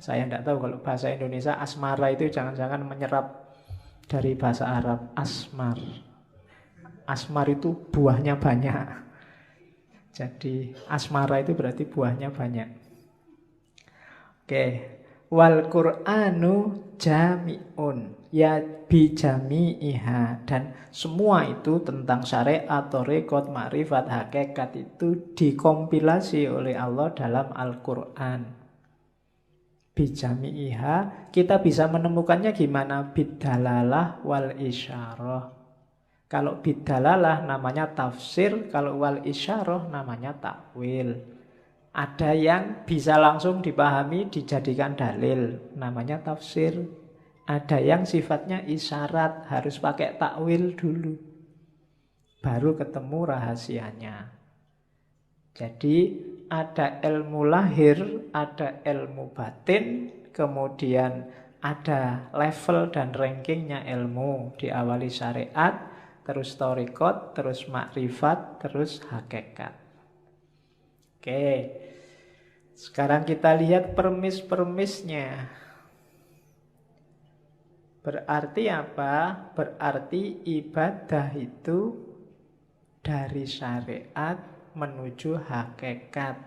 Saya tidak tahu kalau bahasa Indonesia asmara itu jangan-jangan menyerap dari bahasa Arab. Asmar. Asmar itu buahnya banyak. Jadi asmara itu berarti buahnya banyak. Oke. Wal Qur'anu jami'un ya bijami'iha, dan semua itu tentang syariat, thariqat, ma'rifat, hakikat itu dikompilasi oleh Allah dalam Al-Qur'an. Bijami'iha, kita bisa menemukannya gimana? Bidalalah wal isyarah. Kalau bidalalah namanya tafsir, kalau wal isyarah namanya takwil. Ada yang bisa langsung dipahami, dijadikan dalil, namanya tafsir. Ada yang sifatnya isyarat, harus pakai takwil dulu, baru ketemu rahasianya. Jadi ada ilmu lahir, ada ilmu batin, kemudian ada level dan rankingnya ilmu. Diawali syariat, terus thariqat, terus makrifat, terus hakikat. Oke, sekarang kita lihat permis-permisnya. Berarti apa? Berarti ibadah itu dari syariat menuju hakikat.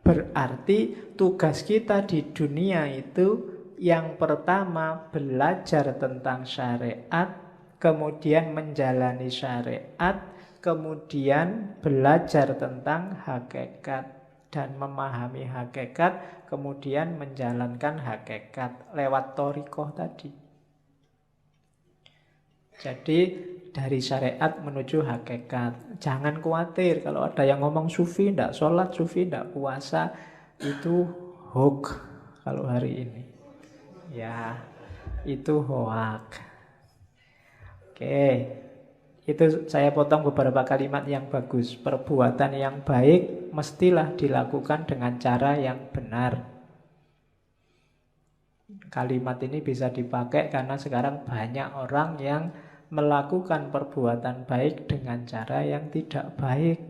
Berarti tugas kita di dunia itu yang pertama belajar tentang syariat, kemudian menjalani syariat, kemudian belajar tentang hakikat dan memahami hakikat, kemudian menjalankan hakikat lewat thariqah tadi. Jadi dari syariat menuju hakikat. Jangan khawatir kalau ada yang ngomong sufi tidak sholat, sufi tidak puasa, itu hoax kalau hari ini. Ya, itu hoax. Oke. Itu saya potong beberapa kalimat yang bagus. Perbuatan yang baik mestilah dilakukan dengan cara yang benar. Kalimat ini bisa dipakai karena sekarang banyak orang yang melakukan perbuatan baik dengan cara yang tidak baik.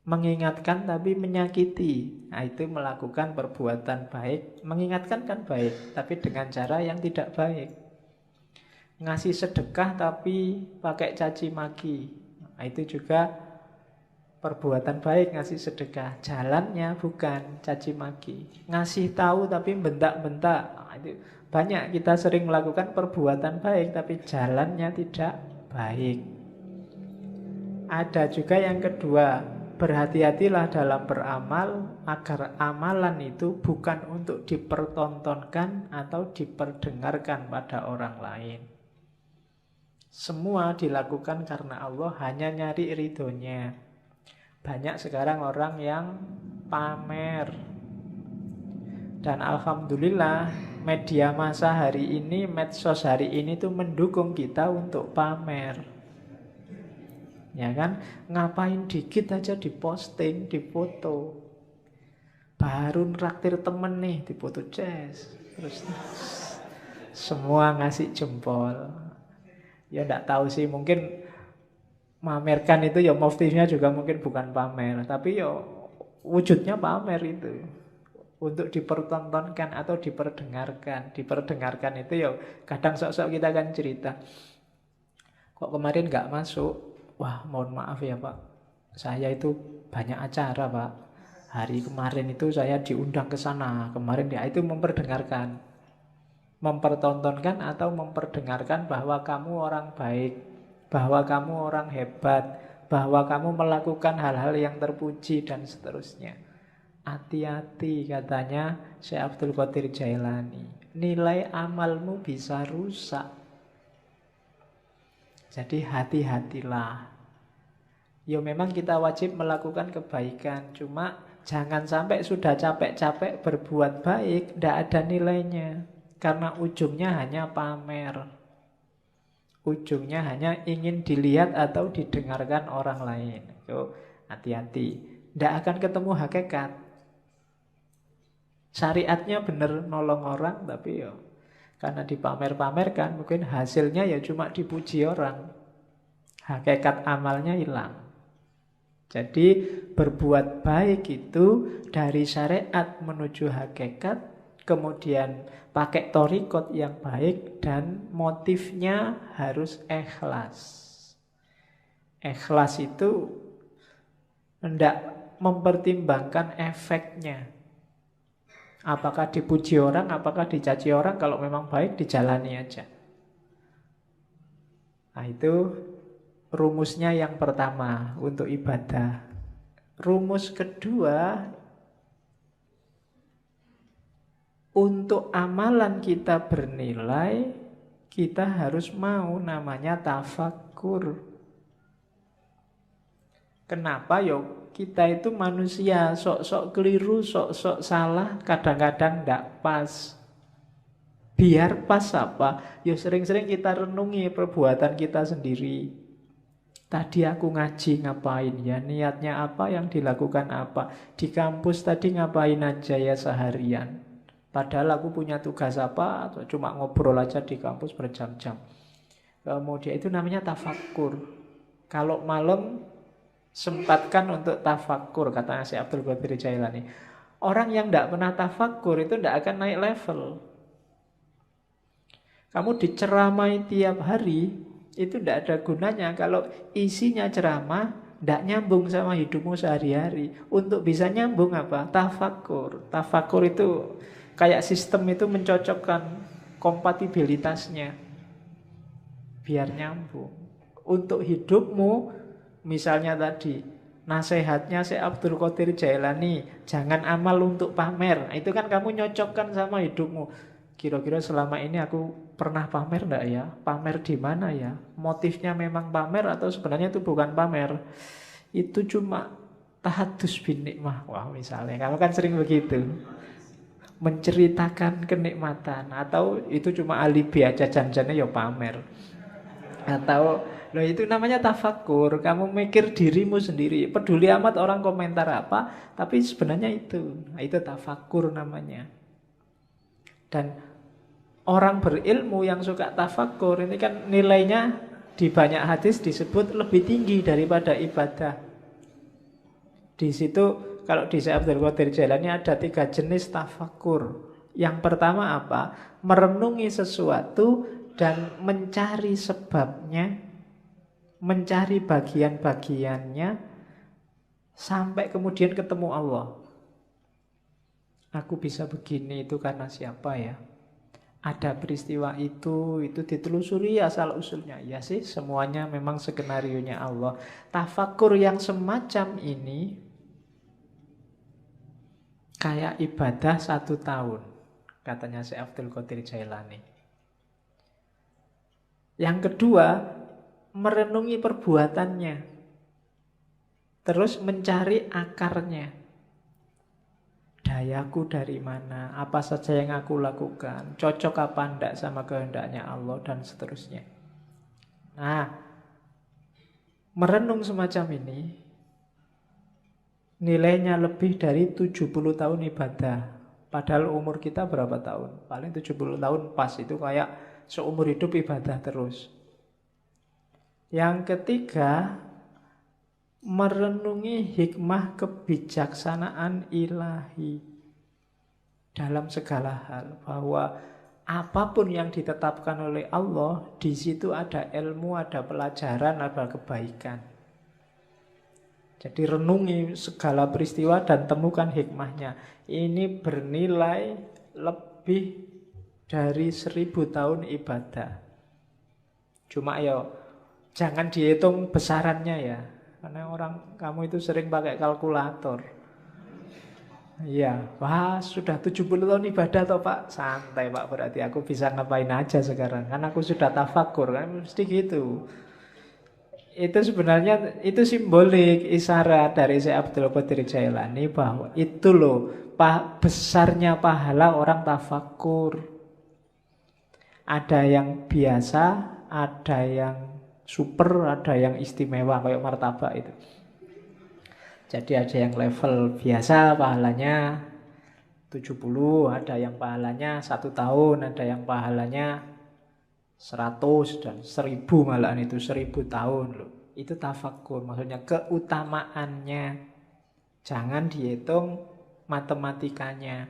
Mengingatkan tapi menyakiti. Nah, itu melakukan perbuatan baik. Mengingatkan kan baik, tapi dengan cara yang tidak baik. Ngasih sedekah tapi pakai caci maki. Nah, itu juga perbuatan baik, ngasih sedekah. Jalannya bukan caci maki. Ngasih tahu tapi bentak-bentak. Nah, itu banyak kita sering melakukan perbuatan baik tapi jalannya tidak baik. Ada juga yang kedua, berhati-hatilah dalam beramal agar amalan itu bukan untuk dipertontonkan atau diperdengarkan pada orang lain. Semua dilakukan karena Allah, hanya nyari ridhonya. Banyak sekarang orang yang pamer. Dan alhamdulillah media massa hari ini, medsos hari ini tuh mendukung kita untuk pamer. Ya kan? Ngapain dikit aja diposting, difoto. Baru nraktir temen nih, difoto jazz. Terus Semua ngasih jempol. Ya enggak tahu sih, mungkin mamerkan itu ya motifnya juga mungkin bukan pamer, tapi ya wujudnya pamer itu. Untuk dipertontonkan atau diperdengarkan. Diperdengarkan itu ya kadang sok-sok kita kan cerita. Kok kemarin nggak masuk? Wah, mohon maaf ya Pak. Saya itu banyak acara Pak. Hari kemarin itu saya diundang ke sana. Kemarin ya itu memperdengarkan. Mempertontonkan atau memperdengarkan bahwa kamu orang baik. Bahwa kamu orang hebat. Bahwa kamu melakukan hal-hal yang terpuji dan seterusnya. Hati-hati katanya Syekh Abdul Qadir Jailani. Nilai amalmu bisa rusak. Jadi hati-hatilah. Ya memang kita wajib melakukan kebaikan. Cuma jangan sampai sudah capek-capek berbuat baik, tidak ada nilainya. Karena ujungnya hanya pamer. Ujungnya hanya ingin dilihat atau didengarkan orang lain. Yo, hati-hati. Tidak akan ketemu hakikat. Syariatnya benar nolong orang, tapi ya karena dipamer-pamerkan, mungkin hasilnya ya cuma dipuji orang. Hakikat amalnya hilang. Jadi berbuat baik itu dari syariat menuju hakikat, kemudian pakai thariqat yang baik, dan motifnya harus ikhlas. Ikhlas itu hendak mempertimbangkan efeknya. Apakah dipuji orang, apakah dicaci orang, kalau memang baik dijalani aja. Nah itu rumusnya yang pertama untuk ibadah. Rumus kedua, untuk amalan kita bernilai, kita harus mau namanya tafakkur. Kenapa yo? Kita itu manusia, sok-sok keliru, sok-sok salah, kadang-kadang tidak pas. Biar pas apa? Ya sering-sering kita renungi perbuatan kita sendiri. Tadi aku ngaji ngapain ya? Niatnya apa, yang dilakukan apa? Di kampus tadi ngapain aja ya seharian? Padahal aku punya tugas apa? Atau cuma ngobrol aja di kampus berjam-jam. Kemudian itu namanya tafakkur. Kalau malam sempatkan untuk tafakkur, katanya Syekh Abdul Qadir Jailani. Orang yang tidak pernah tafakkur itu tidak akan naik level. Kamu diceramai tiap hari, itu tidak ada gunanya kalau isinya ceramah tidak nyambung sama hidupmu sehari-hari. Untuk bisa nyambung apa? Tafakkur. Tafakkur itu kayak sistem itu mencocokkan kompatibilitasnya biar nyambung. Untuk hidupmu, misalnya tadi nasihatnya Syekh Abdul Qadir Jailani, jangan amal untuk pamer. Nah, itu kan kamu nyocokkan sama hidupmu. Kira-kira selama ini aku pernah pamer enggak ya? Pamer di mana ya? Motifnya memang pamer atau sebenarnya itu bukan pamer? Itu cuma tahadus bin nikmah. Wah, misalnya kamu kan sering begitu. Menceritakan kenikmatan, atau itu cuma alibi aja, janjinya ya pamer. Atau loh, itu namanya tafakkur. Kamu mikir dirimu sendiri, peduli amat orang komentar apa, tapi sebenarnya itu. Nah, itu tafakkur namanya. Dan orang berilmu yang suka tafakkur ini kan nilainya di banyak hadis disebut lebih tinggi daripada ibadah. Di situ kalau di Syekh Abdul Qadir Jailani ada 3 jenis tafakkur. Yang pertama apa? Merenungi sesuatu dan mencari sebabnya, mencari bagian-bagiannya, sampai kemudian ketemu Allah. Aku bisa begini itu karena siapa ya? Ada peristiwa itu ditelusuri asal usulnya. Ya sih, semuanya memang skenarionya Allah. Tafakkur yang semacam ini kayak ibadah 1 tahun, katanya Syekh Abdul Qadir Jailani. Yang kedua, merenungi perbuatannya, terus mencari akarnya. Dayaku dari mana, apa saja yang aku lakukan, cocok apa enggak sama kehendaknya Allah, dan seterusnya. Nah, merenung semacam ini nilainya lebih dari 70 tahun ibadah. Padahal umur kita berapa tahun? Paling 70 tahun pas, itu kayak seumur hidup ibadah terus. Yang ketiga, merenungi hikmah kebijaksanaan ilahi dalam segala hal, bahwa apapun yang ditetapkan oleh Allah, di situ ada ilmu, ada pelajaran, ada kebaikan. Jadi renungi segala peristiwa dan temukan hikmahnya. Ini bernilai lebih dari 1000 tahun ibadah. Cuma ya jangan dihitung besarannya ya, karena kamu itu sering pakai kalkulator. Iya, wah sudah 70 tahun ibadah toh Pak. Santai Pak, berarti aku bisa ngapain aja sekarang. Kan aku sudah tafakur, kan mesti gitu. Itu sebenarnya itu simbolik, isyarat dari Syekh Abdul Qadir Jailani bahwa itu loh besarnya pahala orang tafakur. Ada yang biasa, ada yang super, ada yang istimewa kayak martabak itu. Jadi ada yang level biasa pahalanya 70, ada yang pahalanya 1 tahun, ada yang pahalanya 100 dan 1000, malahan itu 1000 tahun loh. Itu tafakur, maksudnya keutamaannya. Jangan dihitung matematikanya.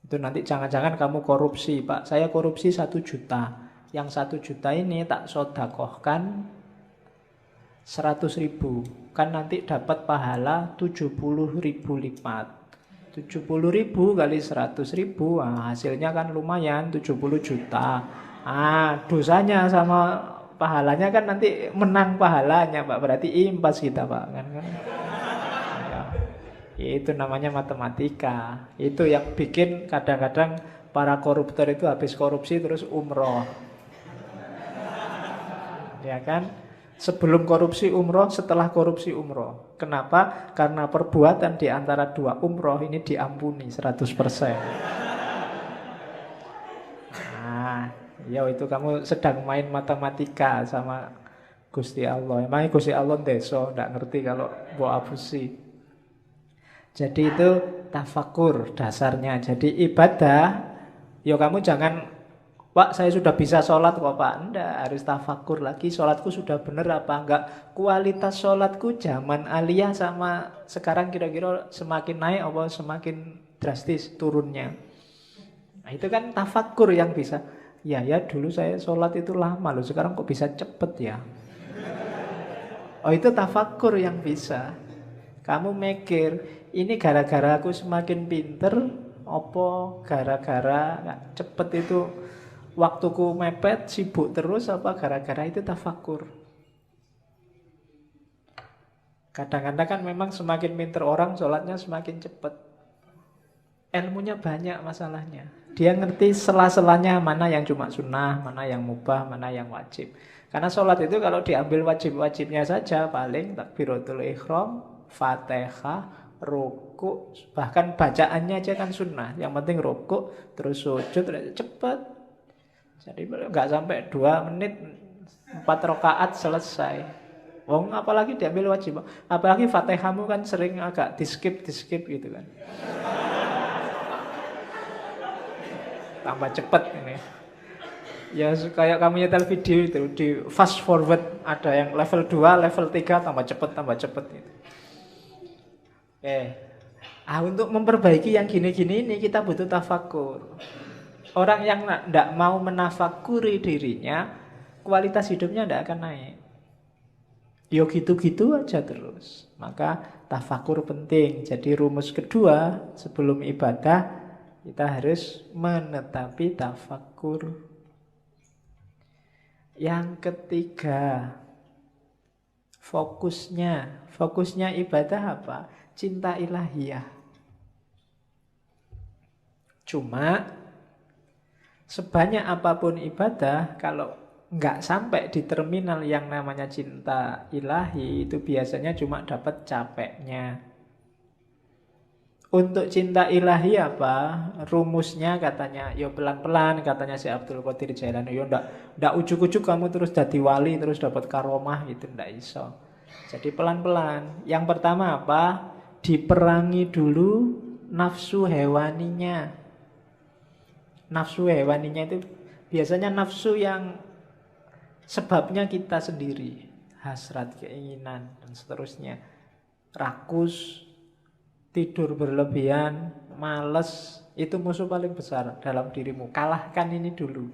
Itu nanti jangan-jangan kamu korupsi, Pak. Saya korupsi 1 juta. Yang 1 juta ini tak sodakohkan 100.000. Kan nanti dapat pahala 70.000 lipat. 70.000 kali 100.000, hasilnya kan lumayan 70 juta. Dosanya sama pahalanya kan nanti menang pahalanya Pak. Berarti impas kita Pak kan. Ya, itu namanya matematika. Itu yang bikin kadang-kadang para koruptor itu habis korupsi terus umroh. Ya kan? Sebelum korupsi umroh, setelah korupsi umroh. Kenapa? Karena perbuatan di antara 2 umroh ini diampuni 100%. Ya itu kamu sedang main matematika sama Gusti Allah. Emangnya Gusti Allah deso, nggak ngerti kalau buat abusi. Jadi itu tafakur dasarnya. Jadi ibadah, ya kamu jangan, Pak saya sudah bisa sholat kok Pak. Enggak, harus tafakur lagi. Sholatku sudah benar apa enggak? Kualitas sholatku zaman aliyah sama sekarang kira-kira semakin naik apa semakin drastis turunnya. Nah itu kan tafakur yang bisa. Ya dulu saya sholat itu lama loh, sekarang kok bisa cepet ya. Oh itu tafakur yang bisa. Kamu mikir, ini gara-gara aku semakin pinter, apa gara-gara cepet itu waktuku mepet, sibuk terus, apa gara-gara itu tafakur. Kadang-kadang kan memang semakin pinter orang, sholatnya semakin cepet. Ilmunya banyak masalahnya. Dia ngerti sela-selanya mana yang cuma sunnah, mana yang mubah, mana yang wajib. Karena sholat itu kalau diambil wajib-wajibnya saja, paling takbiratul ihram, Fatihah, ruku, bahkan bacaannya aja kan sunnah. Yang penting ruku, terus sujud, cepat. Jadi nggak sampai 2 menit, 4 rakaat selesai. Apalagi diambil wajib. Apalagi Fatihahmu kan sering agak di-skip gitu kan. Tambah cepet ini. Ya kayak kamu nyetel video itu di fast forward, ada yang level 2, level 3 tambah cepet gitu. Untuk memperbaiki yang gini-gini ini kita butuh tafakur. Orang yang tidak mau menafakuri dirinya, kualitas hidupnya tidak akan naik. Yo gitu-gitu aja terus. Maka tafakur penting. Jadi rumus kedua sebelum ibadah, kita harus menetapi tafakur. Yang ketiga, fokusnya ibadah apa? Cinta ilahiyah. Cuma sebanyak apapun ibadah, kalau nggak sampai di terminal yang namanya cinta ilahi, itu biasanya cuma dapat capeknya. Untuk cinta ilahi apa? Rumusnya katanya, pelan-pelan katanya si Abdul Qadir Jailani. Ndak ujuk-ujuk kamu terus jadi wali, terus dapat karomah gitu, ndak iso. Jadi pelan-pelan. Yang pertama apa? Diperangi dulu nafsu hewaninya. Nafsu hewaninya itu biasanya nafsu yang sebabnya kita sendiri, hasrat, keinginan, dan seterusnya. Rakus, tidur berlebihan, malas, itu musuh paling besar dalam dirimu. Kalahkan ini dulu.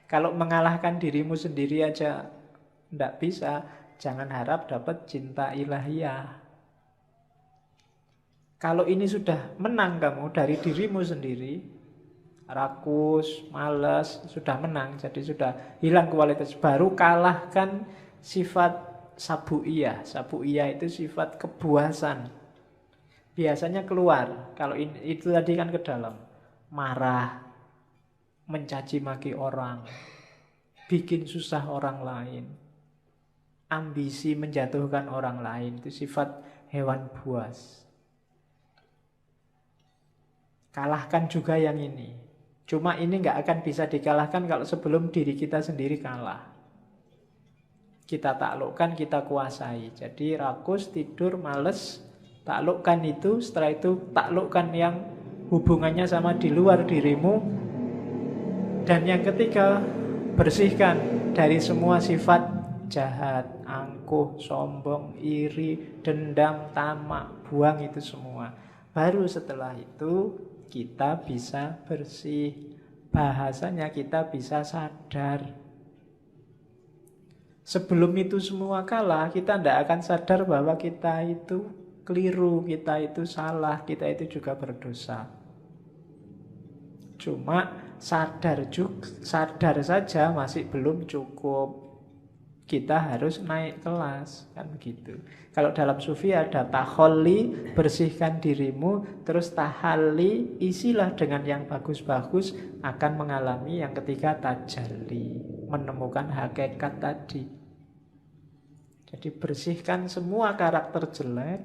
Kalau mengalahkan dirimu sendiri aja tidak bisa, jangan harap dapat cinta ilahiyah. Kalau ini sudah menang kamu dari dirimu sendiri, rakus, malas, sudah menang, jadi sudah hilang kualitas. Baru kalahkan sifat sabu'iyah. Sabu'iyah itu sifat kebuasan. Biasanya keluar, kalau itu tadi kan ke dalam. Marah, mencaci maki orang, bikin susah orang lain, ambisi menjatuhkan orang lain, itu sifat hewan buas. Kalahkan juga yang ini. Cuma ini nggak akan bisa dikalahkan kalau sebelum diri kita sendiri kalah. Kita taklukkan, kita kuasai. Jadi rakus, tidur, males, taklukkan itu. Setelah itu taklukkan yang hubungannya sama di luar dirimu. Dan yang ketiga, bersihkan dari semua sifat jahat, angkuh, sombong, iri, dendam, tamak. Buang itu semua. Baru setelah itu kita bisa bersih. Bahasanya kita bisa sadar. Sebelum itu semua kalah, kita tidak akan sadar bahwa kita itu keliru, kita itu salah, kita itu juga berdosa. Cuma sadar saja masih belum cukup. Kita harus naik kelas, kan begitu. Kalau dalam sufi ada taholli, bersihkan dirimu, terus tahalli, isilah dengan yang bagus-bagus, akan mengalami yang ketiga tajalli, menemukan hakikat tadi. Jadi bersihkan semua karakter jelek,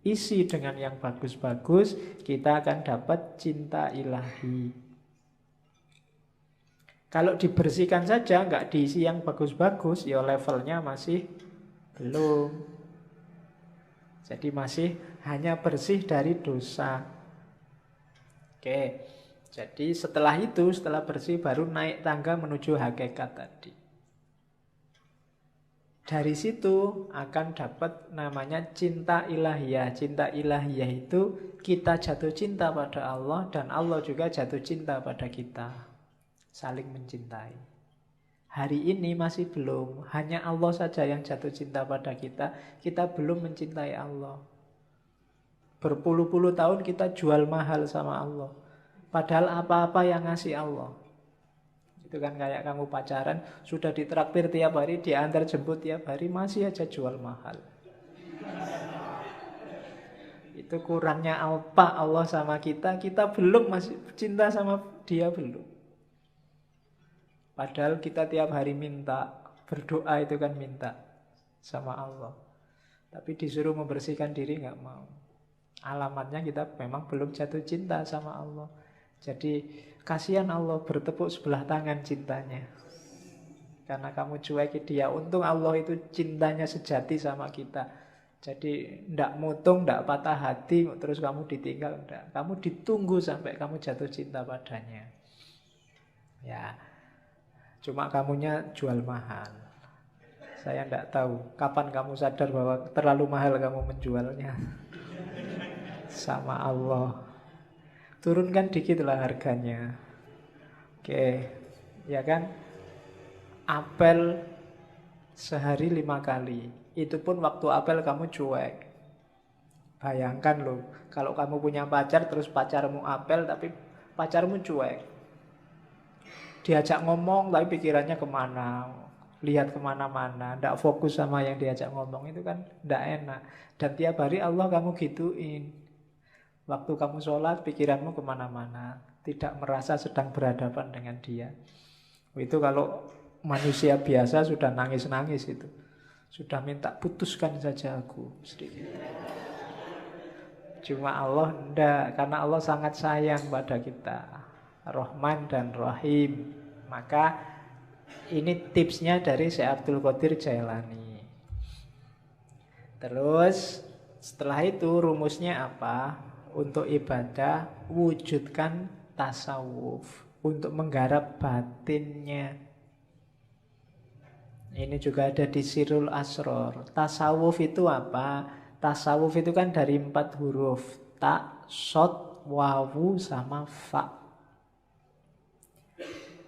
isi dengan yang bagus-bagus, kita akan dapat cinta ilahi. Kalau dibersihkan saja, nggak diisi yang bagus-bagus, ya levelnya masih belum. Jadi masih hanya bersih dari dosa. Oke, jadi setelah itu, setelah bersih, baru naik tangga menuju hakikat tadi. Dari situ akan dapat namanya cinta ilahiyah. Cinta ilahiyah itu kita jatuh cinta pada Allah, dan Allah juga jatuh cinta pada kita. Saling mencintai. Hari ini masih belum. Hanya Allah saja yang jatuh cinta pada kita. Kita belum mencintai Allah. Berpuluh-puluh tahun kita jual mahal sama Allah. Padahal apa-apa yang ngasih Allah. Itu kan kayak kamu pacaran, sudah ditraktir tiap hari, diantar jemput tiap hari, masih aja jual mahal. Itu kurangnya apa Allah sama kita. Kita belum masih cinta sama dia, belum. Padahal kita tiap hari minta, berdoa itu kan minta sama Allah. Tapi disuruh membersihkan diri nggak mau. Alamatnya kita memang belum jatuh cinta sama Allah. Jadi kasihan Allah, bertepuk sebelah tangan cintanya. Karena kamu cuekin dia. Untung Allah itu cintanya sejati sama kita. Jadi ndak mutung, ndak patah hati, terus kamu ditinggal, ndak. Kamu ditunggu sampai kamu jatuh cinta padanya. Ya. Cuma kamunya jual mahal. Saya tidak tahu kapan kamu sadar bahwa terlalu mahal kamu menjualnya. Sama Allah. Turunkan dikit lah harganya. Oke, ya kan? Apel sehari 5 kali. Itu pun waktu apel kamu cuek. Bayangkan loh, kalau kamu punya pacar, terus pacarmu apel, tapi pacarmu cuek. Diajak ngomong tapi pikirannya kemana, lihat kemana-mana, tidak fokus sama yang diajak ngomong, itu kan tidak enak. Dan tiap hari Allah kamu gituin. Waktu kamu sholat pikiranmu kemana-mana, tidak merasa sedang berhadapan dengan dia. Itu kalau manusia biasa sudah nangis-nangis itu, sudah minta putuskan saja aku sedikit. Cuma Allah tidak, karena Allah sangat sayang pada kita, Rahman dan Rahim. Maka ini tipsnya dari Syekh Abdul Qadir Jailani. Terus setelah itu rumusnya apa? untuk ibadah, wujudkan tasawuf untuk menggarap batinnya. Ini juga ada di Sirul Asror. Tasawuf itu apa? Tasawuf itu kan dari 4 huruf. Ta, sod, wawu, sama fa.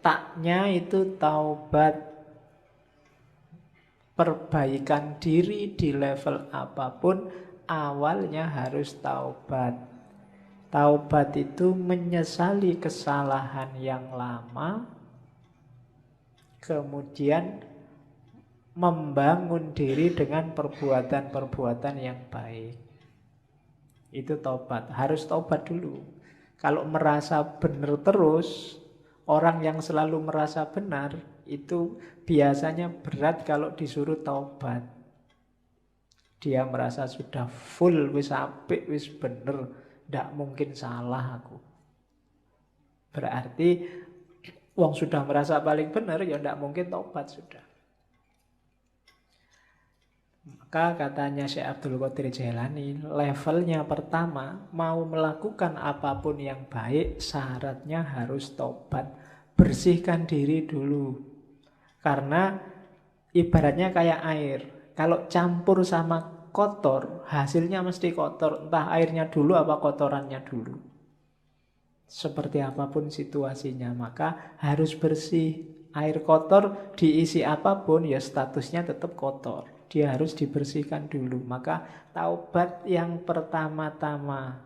Taknya itu taubat. Perbaikan diri di level apapun, awalnya harus taubat. Taubat itu menyesali kesalahan yang lama, kemudian membangun diri dengan perbuatan-perbuatan yang baik. Itu taubat, harus taubat dulu. Kalau merasa benar terus, orang yang selalu merasa benar itu biasanya berat kalau disuruh taubat. Dia merasa sudah full, wis apik, wis bener, ndak mungkin salah aku. Berarti wong sudah merasa paling benar, ya ndak mungkin taubat sudah. Maka katanya Syekh Abdul Qadir Jailani, levelnya pertama, mau melakukan apapun yang baik, syaratnya harus taubat. Bersihkan diri dulu. Karena ibaratnya kayak air. Kalau campur sama kotor, hasilnya mesti kotor. Entah airnya dulu apa kotorannya dulu. Seperti apapun situasinya, maka harus bersih. Air kotor diisi apapun, ya statusnya tetap kotor. Dia harus dibersihkan dulu. Maka taubat yang pertama-tama.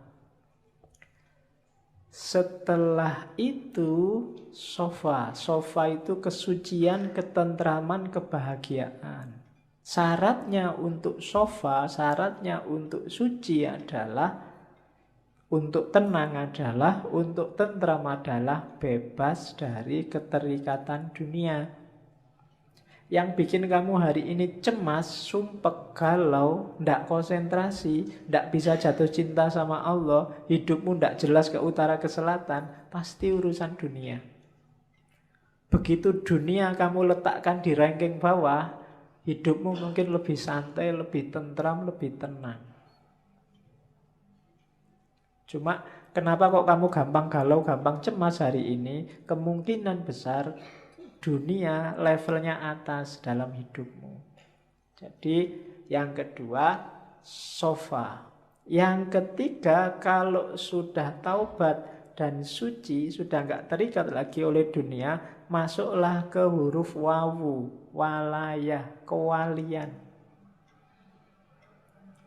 Setelah itu sofa. Sofa itu kesucian, ketentraman, kebahagiaan. Syaratnya untuk sofa, syaratnya untuk suci adalah, untuk tenang adalah, untuk tentram adalah bebas dari keterikatan dunia. Yang bikin kamu hari ini cemas, sumpek, galau, ndak konsentrasi, ndak bisa jatuh cinta sama Allah, hidupmu ndak jelas ke utara ke selatan, pasti urusan dunia. Begitu dunia kamu letakkan di ranking bawah, hidupmu mungkin lebih santai, lebih tentram, lebih tenang. Cuma kenapa kok kamu gampang galau, gampang cemas hari ini? Kemungkinan besar dunia levelnya atas dalam hidupmu. Jadi yang kedua, sofa. Yang ketiga, kalau sudah taubat dan suci, sudah nggak terikat lagi oleh dunia, masuklah ke huruf wawu, walayah, kewalian.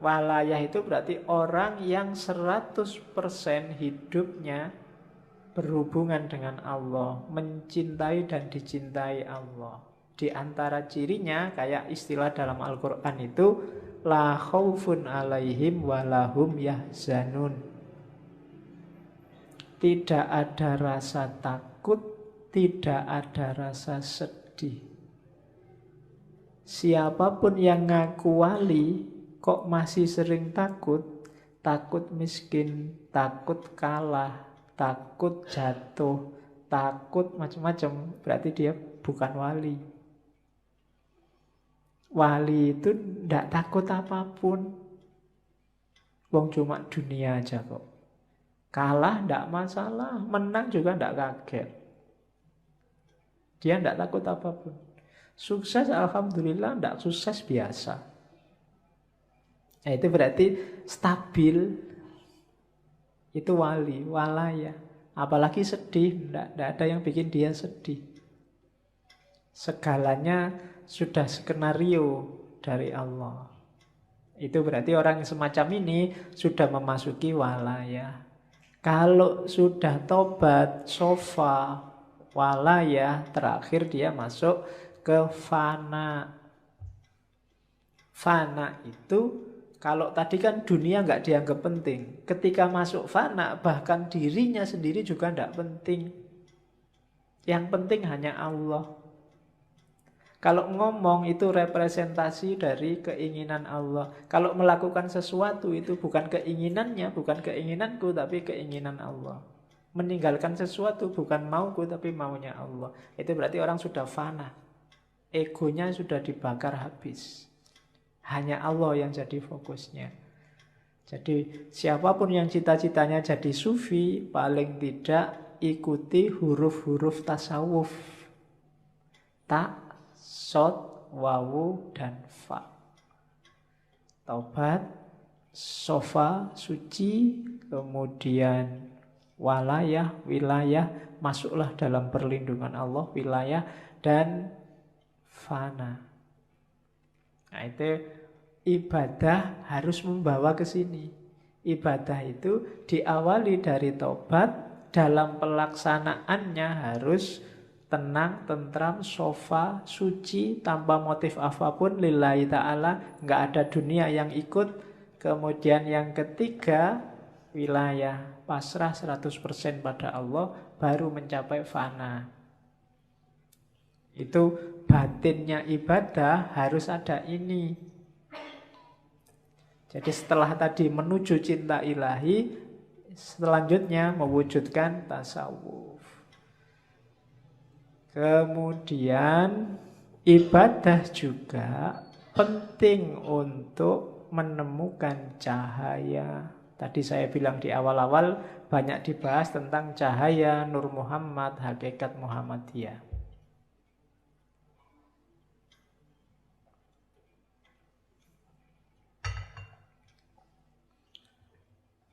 Walayah itu berarti orang yang 100% hidupnya berhubungan dengan Allah, mencintai dan dicintai Allah. Di antara cirinya, kayak istilah dalam Al-Quran itu, la khaufun alaihim walahum yahzanun. Tidak ada rasa takut, tidak ada rasa sedih. Siapapun yang ngaku wali, kok masih sering takut, takut miskin, takut kalah, takut jatuh, takut macam-macam, berarti dia bukan wali. Wali itu tidak takut apapun. Wong cuma dunia aja kok. Kalah tidak masalah, menang juga tidak kaget. Dia tidak takut apapun. Sukses alhamdulillah, tidak sukses biasa. Nah, itu berarti stabil. Itu wali, walaya. Apalagi sedih, tidak ada yang bikin dia sedih. Segalanya sudah skenario dari Allah. Itu berarti orang semacam ini sudah memasuki walaya. Kalau sudah tobat, sofa, walaya, terakhir dia masuk ke fana. Fana itu, kalau tadi kan dunia nggak dianggap penting. Ketika masuk fana, bahkan dirinya sendiri juga nggak penting. Yang penting hanya Allah. Kalau ngomong itu representasi dari keinginan Allah. Kalau melakukan sesuatu itu bukan keinginannya, bukan keinginanku, tapi keinginan Allah. Meninggalkan sesuatu bukan mauku, tapi maunya Allah. Itu berarti orang sudah fana. Egonya sudah dibakar habis. Hanya Allah yang jadi fokusnya. Jadi siapapun yang cita-citanya jadi sufi, paling tidak ikuti huruf-huruf tasawuf. Ta, sod, wawu, dan fa. Taubat, sofa, suci, kemudian walayah, wilayah, masuklah dalam perlindungan Allah, wilayah, dan fana. Nah itu ibadah harus membawa ke sini. Ibadah itu diawali dari taubat, dalam pelaksanaannya harus tenang, tentram, sofa, suci, tanpa motif apapun, lillahi ta'ala, nggak ada dunia yang ikut. Kemudian yang ketiga, wilayah, pasrah 100% pada Allah, baru mencapai fana. Itu batinnya ibadah harus ada ini. Jadi setelah tadi menuju cinta ilahi, selanjutnya mewujudkan tasawuf. Kemudian ibadah juga penting untuk menemukan cahaya. Tadi saya bilang di awal-awal banyak dibahas tentang cahaya Nur Muhammad, hakikat Muhammadiyah.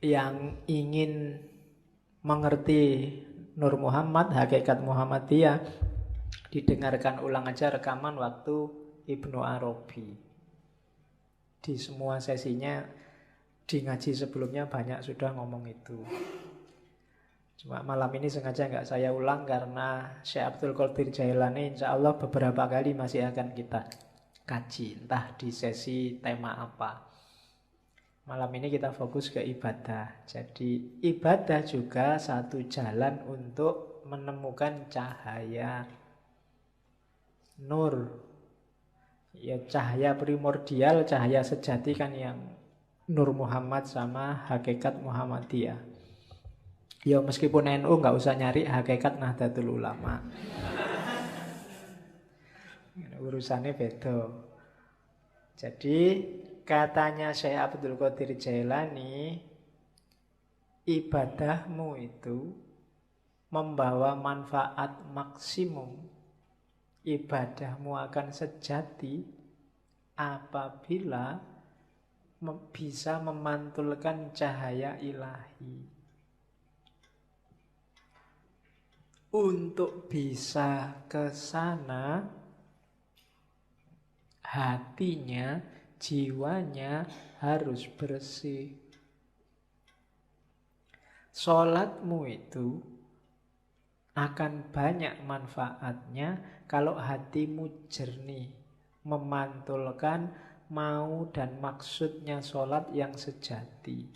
Yang ingin mengerti Nur Muhammad, hakikat Muhammadiyah, didengarkan ulang aja rekaman waktu Ibnu Arabi. Di semua sesinya, di ngaji sebelumnya banyak sudah ngomong itu. Cuma malam ini sengaja nggak saya ulang karena Syekh Abdul Qadir Jailani insya Allah beberapa kali masih akan kita kaji, entah di sesi tema apa. Malam ini kita fokus ke ibadah. Jadi ibadah juga satu jalan untuk menemukan cahaya nur. Ya cahaya primordial, cahaya sejati kan yang Nur Muhammad sama hakikat Muhammadiyah. Ya meskipun NU nggak usah nyari hakikat Nahdlatul Ulama. Urusannya beda. Jadi katanya Syekh Abdul Qadir Jailani, ibadahmu itu membawa manfaat maksimum. Ibadahmu akan sejati apabila bisa memantulkan cahaya ilahi. Untuk bisa ke sana, hatinya, jiwanya harus bersih. Sholatmu itu akan banyak manfaatnya kalau hatimu jernih, memantulkan mau dan maksudnya sholat yang sejati.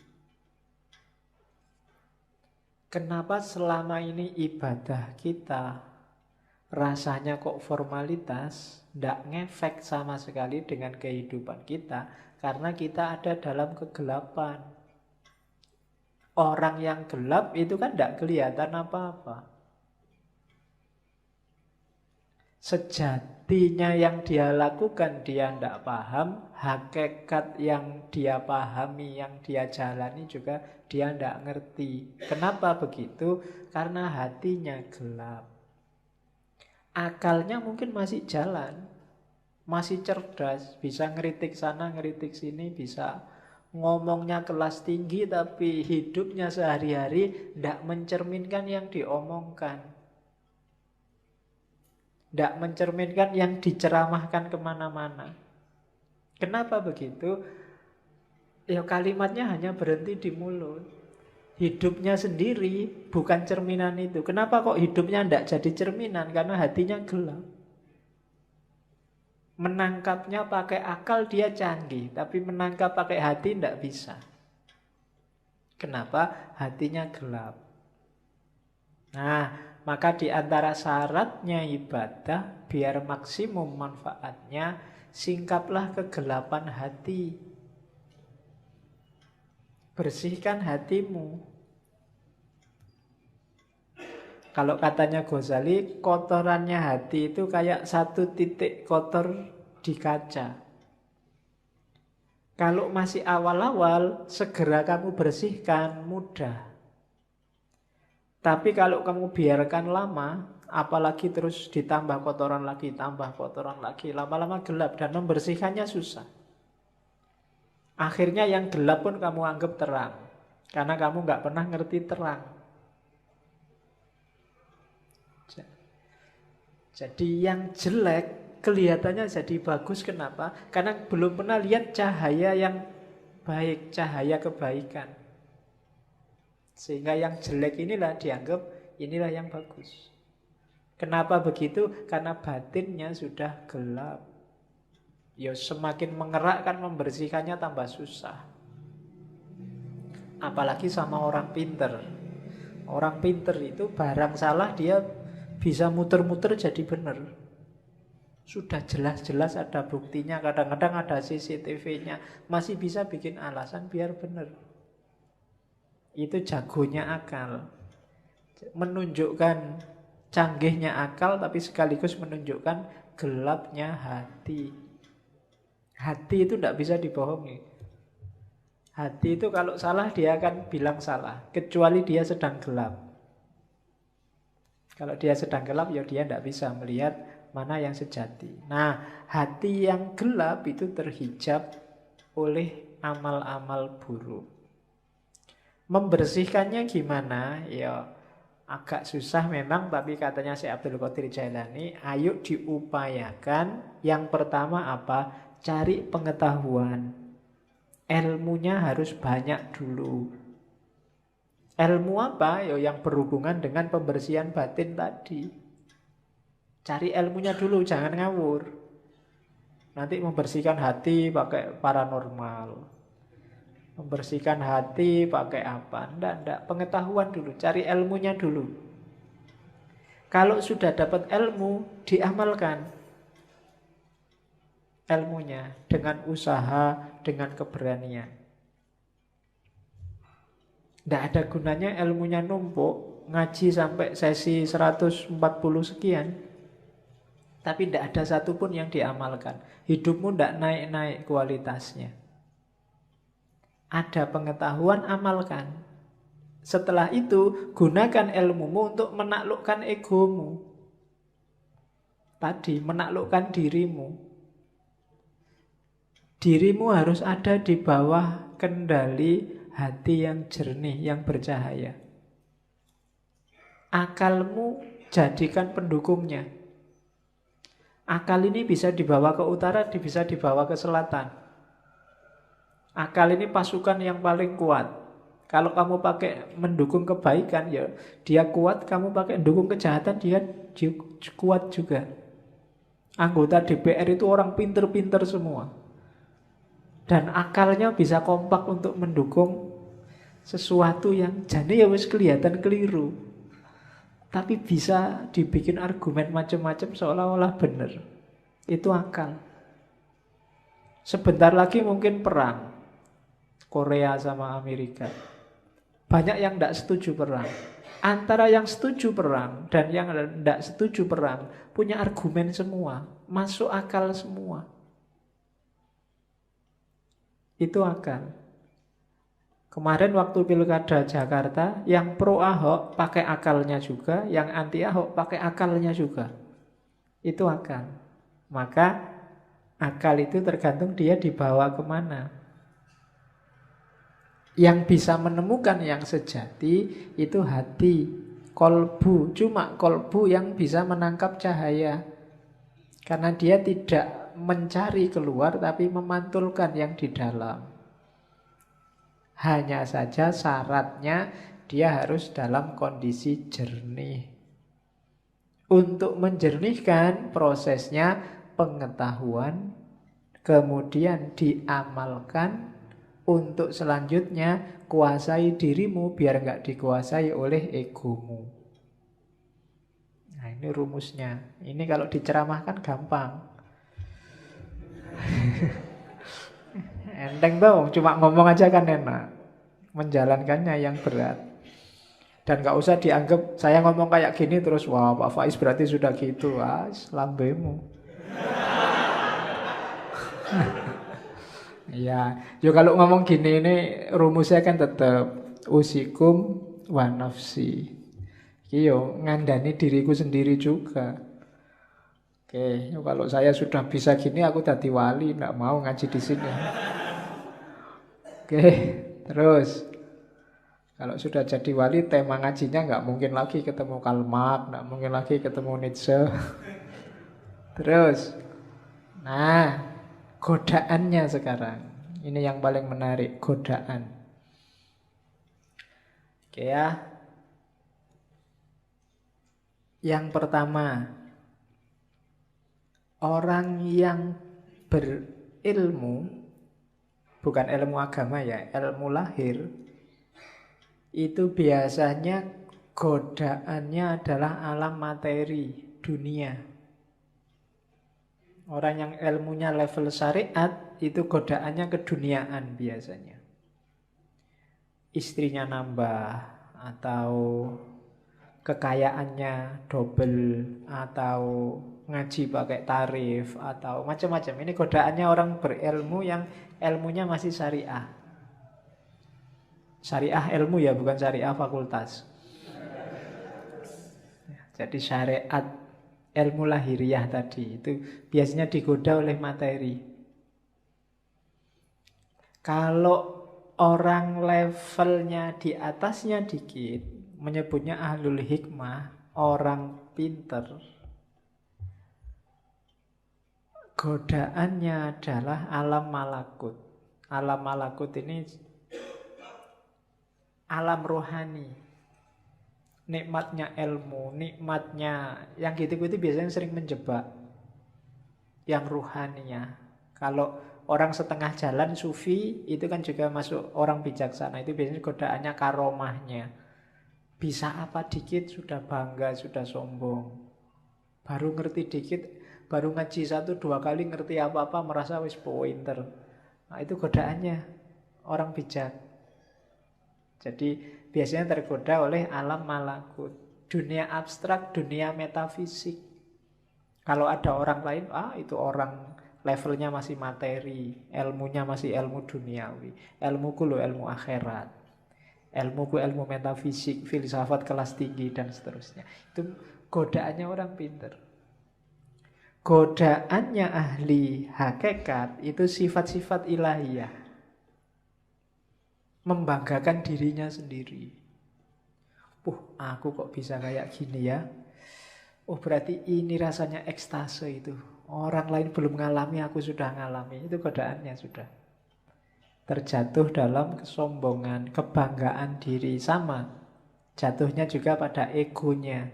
Kenapa selama ini ibadah kita rasanya kok formalitas, tidak ngefek sama sekali dengan kehidupan kita, karena kita ada dalam kegelapan. Orang yang gelap itu kan tidak kelihatan apa-apa. Sejatinya yang dia lakukan dia tidak paham, hakikat yang dia pahami, yang dia jalani juga dia tidak ngerti. Kenapa begitu? Karena hatinya gelap. Akalnya mungkin masih jalan, masih cerdas, bisa ngeritik sana, ngeritik sini, bisa ngomongnya kelas tinggi, tapi hidupnya sehari-hari tidak mencerminkan yang diomongkan. Tidak mencerminkan yang diceramahkan kemana-mana. Kenapa begitu? Ya kalimatnya hanya berhenti di mulut. Hidupnya sendiri bukan cerminan itu. Kenapa kok hidupnya tidak jadi cerminan? Karena hatinya gelap. Menangkapnya pakai akal dia canggih, tapi menangkap pakai hati tidak bisa. Kenapa? Hatinya gelap. Nah, maka di antara syaratnya ibadah, biar maksimum manfaatnya, singkaplah kegelapan hati. Bersihkan hatimu. Kalau katanya Ghazali, kotorannya hati itu kayak satu titik kotor di kaca. Kalau masih awal-awal, segera kamu bersihkan, mudah. Tapi kalau kamu biarkan lama, apalagi terus ditambah kotoran lagi, tambah kotoran lagi, lama-lama gelap dan membersihkannya susah. Akhirnya yang gelap pun kamu anggap terang, karena kamu nggak pernah ngerti terang. Jadi yang jelek kelihatannya jadi bagus. Kenapa? Karena belum pernah lihat cahaya yang baik, cahaya kebaikan. Sehingga yang jelek inilah dianggap inilah yang bagus. Kenapa begitu? Karena batinnya sudah gelap. Ya semakin mengerakkan membersihkannya tambah susah. Apalagi sama orang pinter. Orang pinter itu barang salah dia bisa muter-muter jadi benar. Sudah jelas-jelas ada buktinya, kadang-kadang ada CCTV-nya, masih bisa bikin alasan biar benar. Itu jagonya akal. Menunjukkan canggihnya akal tapi sekaligus menunjukkan gelapnya hati. Hati itu tidak bisa dibohongi. Hati itu kalau salah dia akan bilang salah, kecuali dia sedang gelap. Kalau dia sedang gelap ya dia tidak bisa melihat mana yang sejati. Nah, hati yang gelap itu terhijab oleh amal-amal buruk. Membersihkannya gimana? Ya agak susah memang, tapi katanya Syekh Abdul Qadir Jailani, ayo diupayakan. Yang pertama apa? Cari pengetahuan. Ilmunya harus banyak dulu. Ilmu apa? Ya yang berhubungan dengan pembersihan batin tadi. Cari ilmunya dulu, jangan ngawur. Nanti membersihkan hati pakai paranormal. Membersihkan hati pakai apa? Enggak. Pengetahuan dulu, cari ilmunya dulu. Kalau sudah dapat ilmu, diamalkan ilmunya dengan usaha, dengan keberanian. Tidak ada gunanya ilmunya numpuk, ngaji sampai sesi 140 sekian, tapi tidak ada satupun yang diamalkan. Hidupmu tidak naik-naik kualitasnya. Ada pengetahuan, amalkan. Setelah itu, gunakan ilmumu untuk menaklukkan egomu. Tadi, menaklukkan dirimu. Dirimu harus ada di bawah kendali hati yang jernih, yang bercahaya. Akalmu jadikan pendukungnya. Akal ini bisa dibawa ke utara, bisa dibawa ke selatan. Akal ini pasukan yang paling kuat. Kalau kamu pakai mendukung kebaikan, ya dia kuat. Kamu pakai mendukung kejahatan, dia kuat juga. Anggota DPR itu orang pinter-pinter semua. Dan akalnya bisa kompak untuk mendukung sesuatu yang jane ya wis kelihatan keliru. Tapi bisa dibikin argumen macam-macam seolah-olah benar. Itu akal. Sebentar lagi mungkin perang Korea sama Amerika. Banyak yang tidak setuju perang. Antara yang setuju perang dan yang tidak setuju perang punya argumen semua, masuk akal semua. Itu akal. Kemarin waktu pilkada Jakarta, yang pro Ahok pakai akalnya juga, yang anti Ahok pakai akalnya juga. Itu akal. Maka akal itu tergantung dia dibawa kemana. Yang bisa menemukan yang sejati itu hati, kolbu. Cuma kolbu yang bisa menangkap cahaya. Karena dia tidak mencari keluar tapi memantulkan yang di dalam. Hanya saja syaratnya dia harus dalam kondisi jernih. Untuk menjernihkan prosesnya pengetahuan, kemudian diamalkan. Untuk selanjutnya kuasai dirimu biar nggak dikuasai oleh egomu. Nah ini rumusnya. Ini kalau diceramahkan gampang. Enteng dong, cuma ngomong aja kan enak. Menjalankannya yang berat. Dan gak usah dianggap saya ngomong kayak gini terus wah Pak Faiz berarti sudah gitu. Lambemu. Ya, yo kalau ngomong gini ini rumusnya kan tetap usikum wa nafsi. Iki yo ngandani diriku sendiri juga. Oke, yo kalau saya sudah bisa gini aku tadi wali, nggak mau ngaji di sini. Oke, terus kalau sudah jadi wali tema ngajinya nggak mungkin lagi ketemu Karl Marx, nggak mungkin lagi ketemu Nietzsche. Terus, nah godaannya sekarang. Ini yang paling menarik, godaan. Oke ya. Yang pertama, orang yang berilmu, bukan ilmu agama ya, ilmu lahir, itu biasanya godaannya adalah alam materi, dunia. Orang yang ilmunya level syariat, itu godaannya keduniaan biasanya. Istrinya nambah, atau kekayaannya double, atau ngaji pakai tarif, atau macam-macam. Ini godaannya orang berilmu yang ilmunya masih syariah. Syariah ilmu ya, bukan syariah fakultas. Jadi syariat ilmu lahiriah tadi itu biasanya digoda oleh materi. Kalau orang levelnya di atasnya dikit, menyebutnya ahlul hikmah, orang pinter, godaannya adalah alam malakut. Alam malakut ini alam rohani. Nikmatnya ilmu, nikmatnya yang gitu-gitu biasanya sering menjebak yang ruhaninya. Kalau orang setengah jalan sufi itu kan juga masuk orang bijaksana. Itu biasanya godaannya karomahnya. Bisa apa dikit sudah bangga, sudah sombong. Baru ngerti dikit, baru ngaji 1-2 kali ngerti apa-apa merasa wis pointer. Nah itu godaannya orang bijak. Jadi biasanya tergoda oleh alam malakut, dunia abstrak, dunia metafisik. Kalau ada orang lain, itu orang levelnya masih materi, ilmunya masih ilmu duniawi. Ilmuku loh ilmu akhirat, ilmuku ilmu metafisik, filsafat kelas tinggi dan seterusnya. Itu godaannya orang pinter. Godaannya ahli hakikat itu sifat-sifat ilahiyah, membanggakan dirinya sendiri. Aku kok bisa kayak gini ya. Berarti ini rasanya ekstase itu. Orang lain belum ngalami, aku sudah ngalami. Itu godaannya sudah. Terjatuh dalam kesombongan, kebanggaan diri. Sama, jatuhnya juga pada egonya.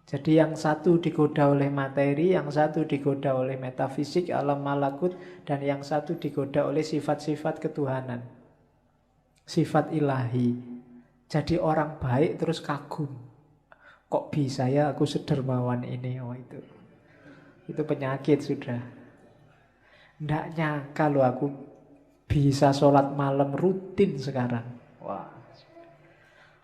Jadi yang satu digoda oleh materi, yang satu digoda oleh metafisik, alam malakut, dan yang satu digoda oleh sifat-sifat ketuhanan, sifat ilahi. Jadi orang baik terus kagum. Kok bisa ya aku sedermawan ini? Itu penyakit sudah. Nggak nyangka loh aku bisa sholat malam rutin sekarang. Wah,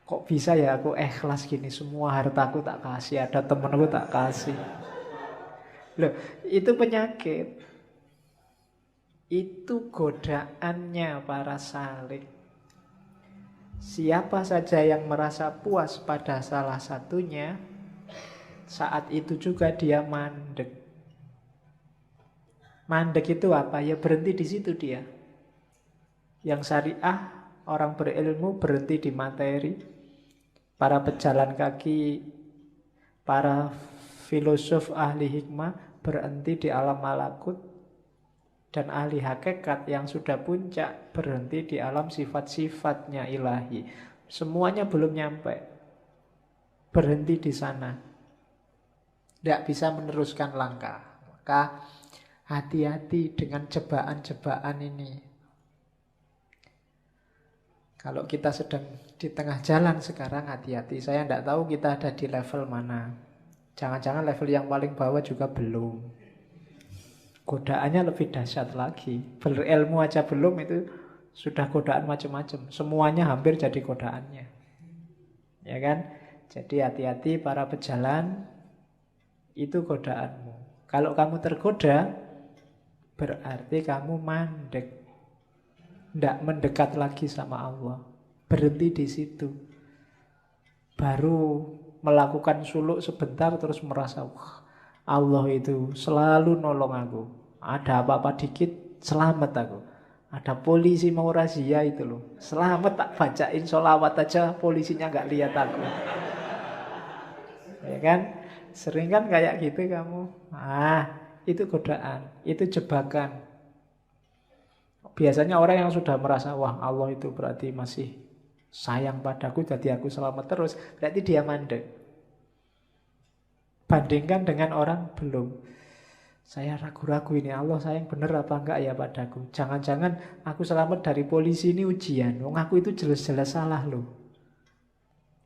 kok bisa ya aku ikhlas gini, semua hartaku tak kasih, ada temenku tak kasih. Loh, itu penyakit. Itu godaannya para salik. Siapa saja yang merasa puas pada salah satunya, saat itu juga dia mandek. Mandek itu apa? Ya berhenti di situ dia. Yang syariah, orang berilmu berhenti di materi. Para pejalan kaki, para filosof ahli hikmah berhenti di alam malakut. Dan ahli hakikat yang sudah puncak berhenti di alam sifat-sifatnya ilahi. Semuanya belum nyampe. Berhenti di sana. Tidak bisa meneruskan langkah. Maka hati-hati dengan jebakan-jebakan ini. Kalau kita sedang di tengah jalan sekarang, hati-hati. Saya tidak tahu kita ada di level mana. Jangan-jangan level yang paling bawah juga belum. Godaannya lebih dahsyat lagi. Berilmu aja belum, itu sudah godaan macam-macam. Semuanya hampir jadi godaannya. Ya kan? Jadi hati-hati para pejalan, itu godaanmu. Kalau kamu tergoda, berarti kamu mandek. Tidak mendekat lagi sama Allah. Berhenti di situ. Baru melakukan suluk sebentar terus merasa, wah, Allah itu selalu nolong aku. Ada apa-apa dikit, selamat aku. Ada polisi mau razia itu loh, selamat, tak bacain sholawat aja polisinya nggak lihat aku. Ya kan? Sering kan kayak gitu kamu. Itu godaan, itu jebakan. Biasanya orang yang sudah merasa, wah Allah itu berarti masih sayang padaku, jadi aku selamat terus, berarti dia mandek. Bandingkan dengan orang belum. Saya ragu-ragu ini, Allah sayang bener apa enggak ya padaku. Jangan-jangan aku selamat dari polisi ini ujian. Wong aku itu jelas-jelas salah loh.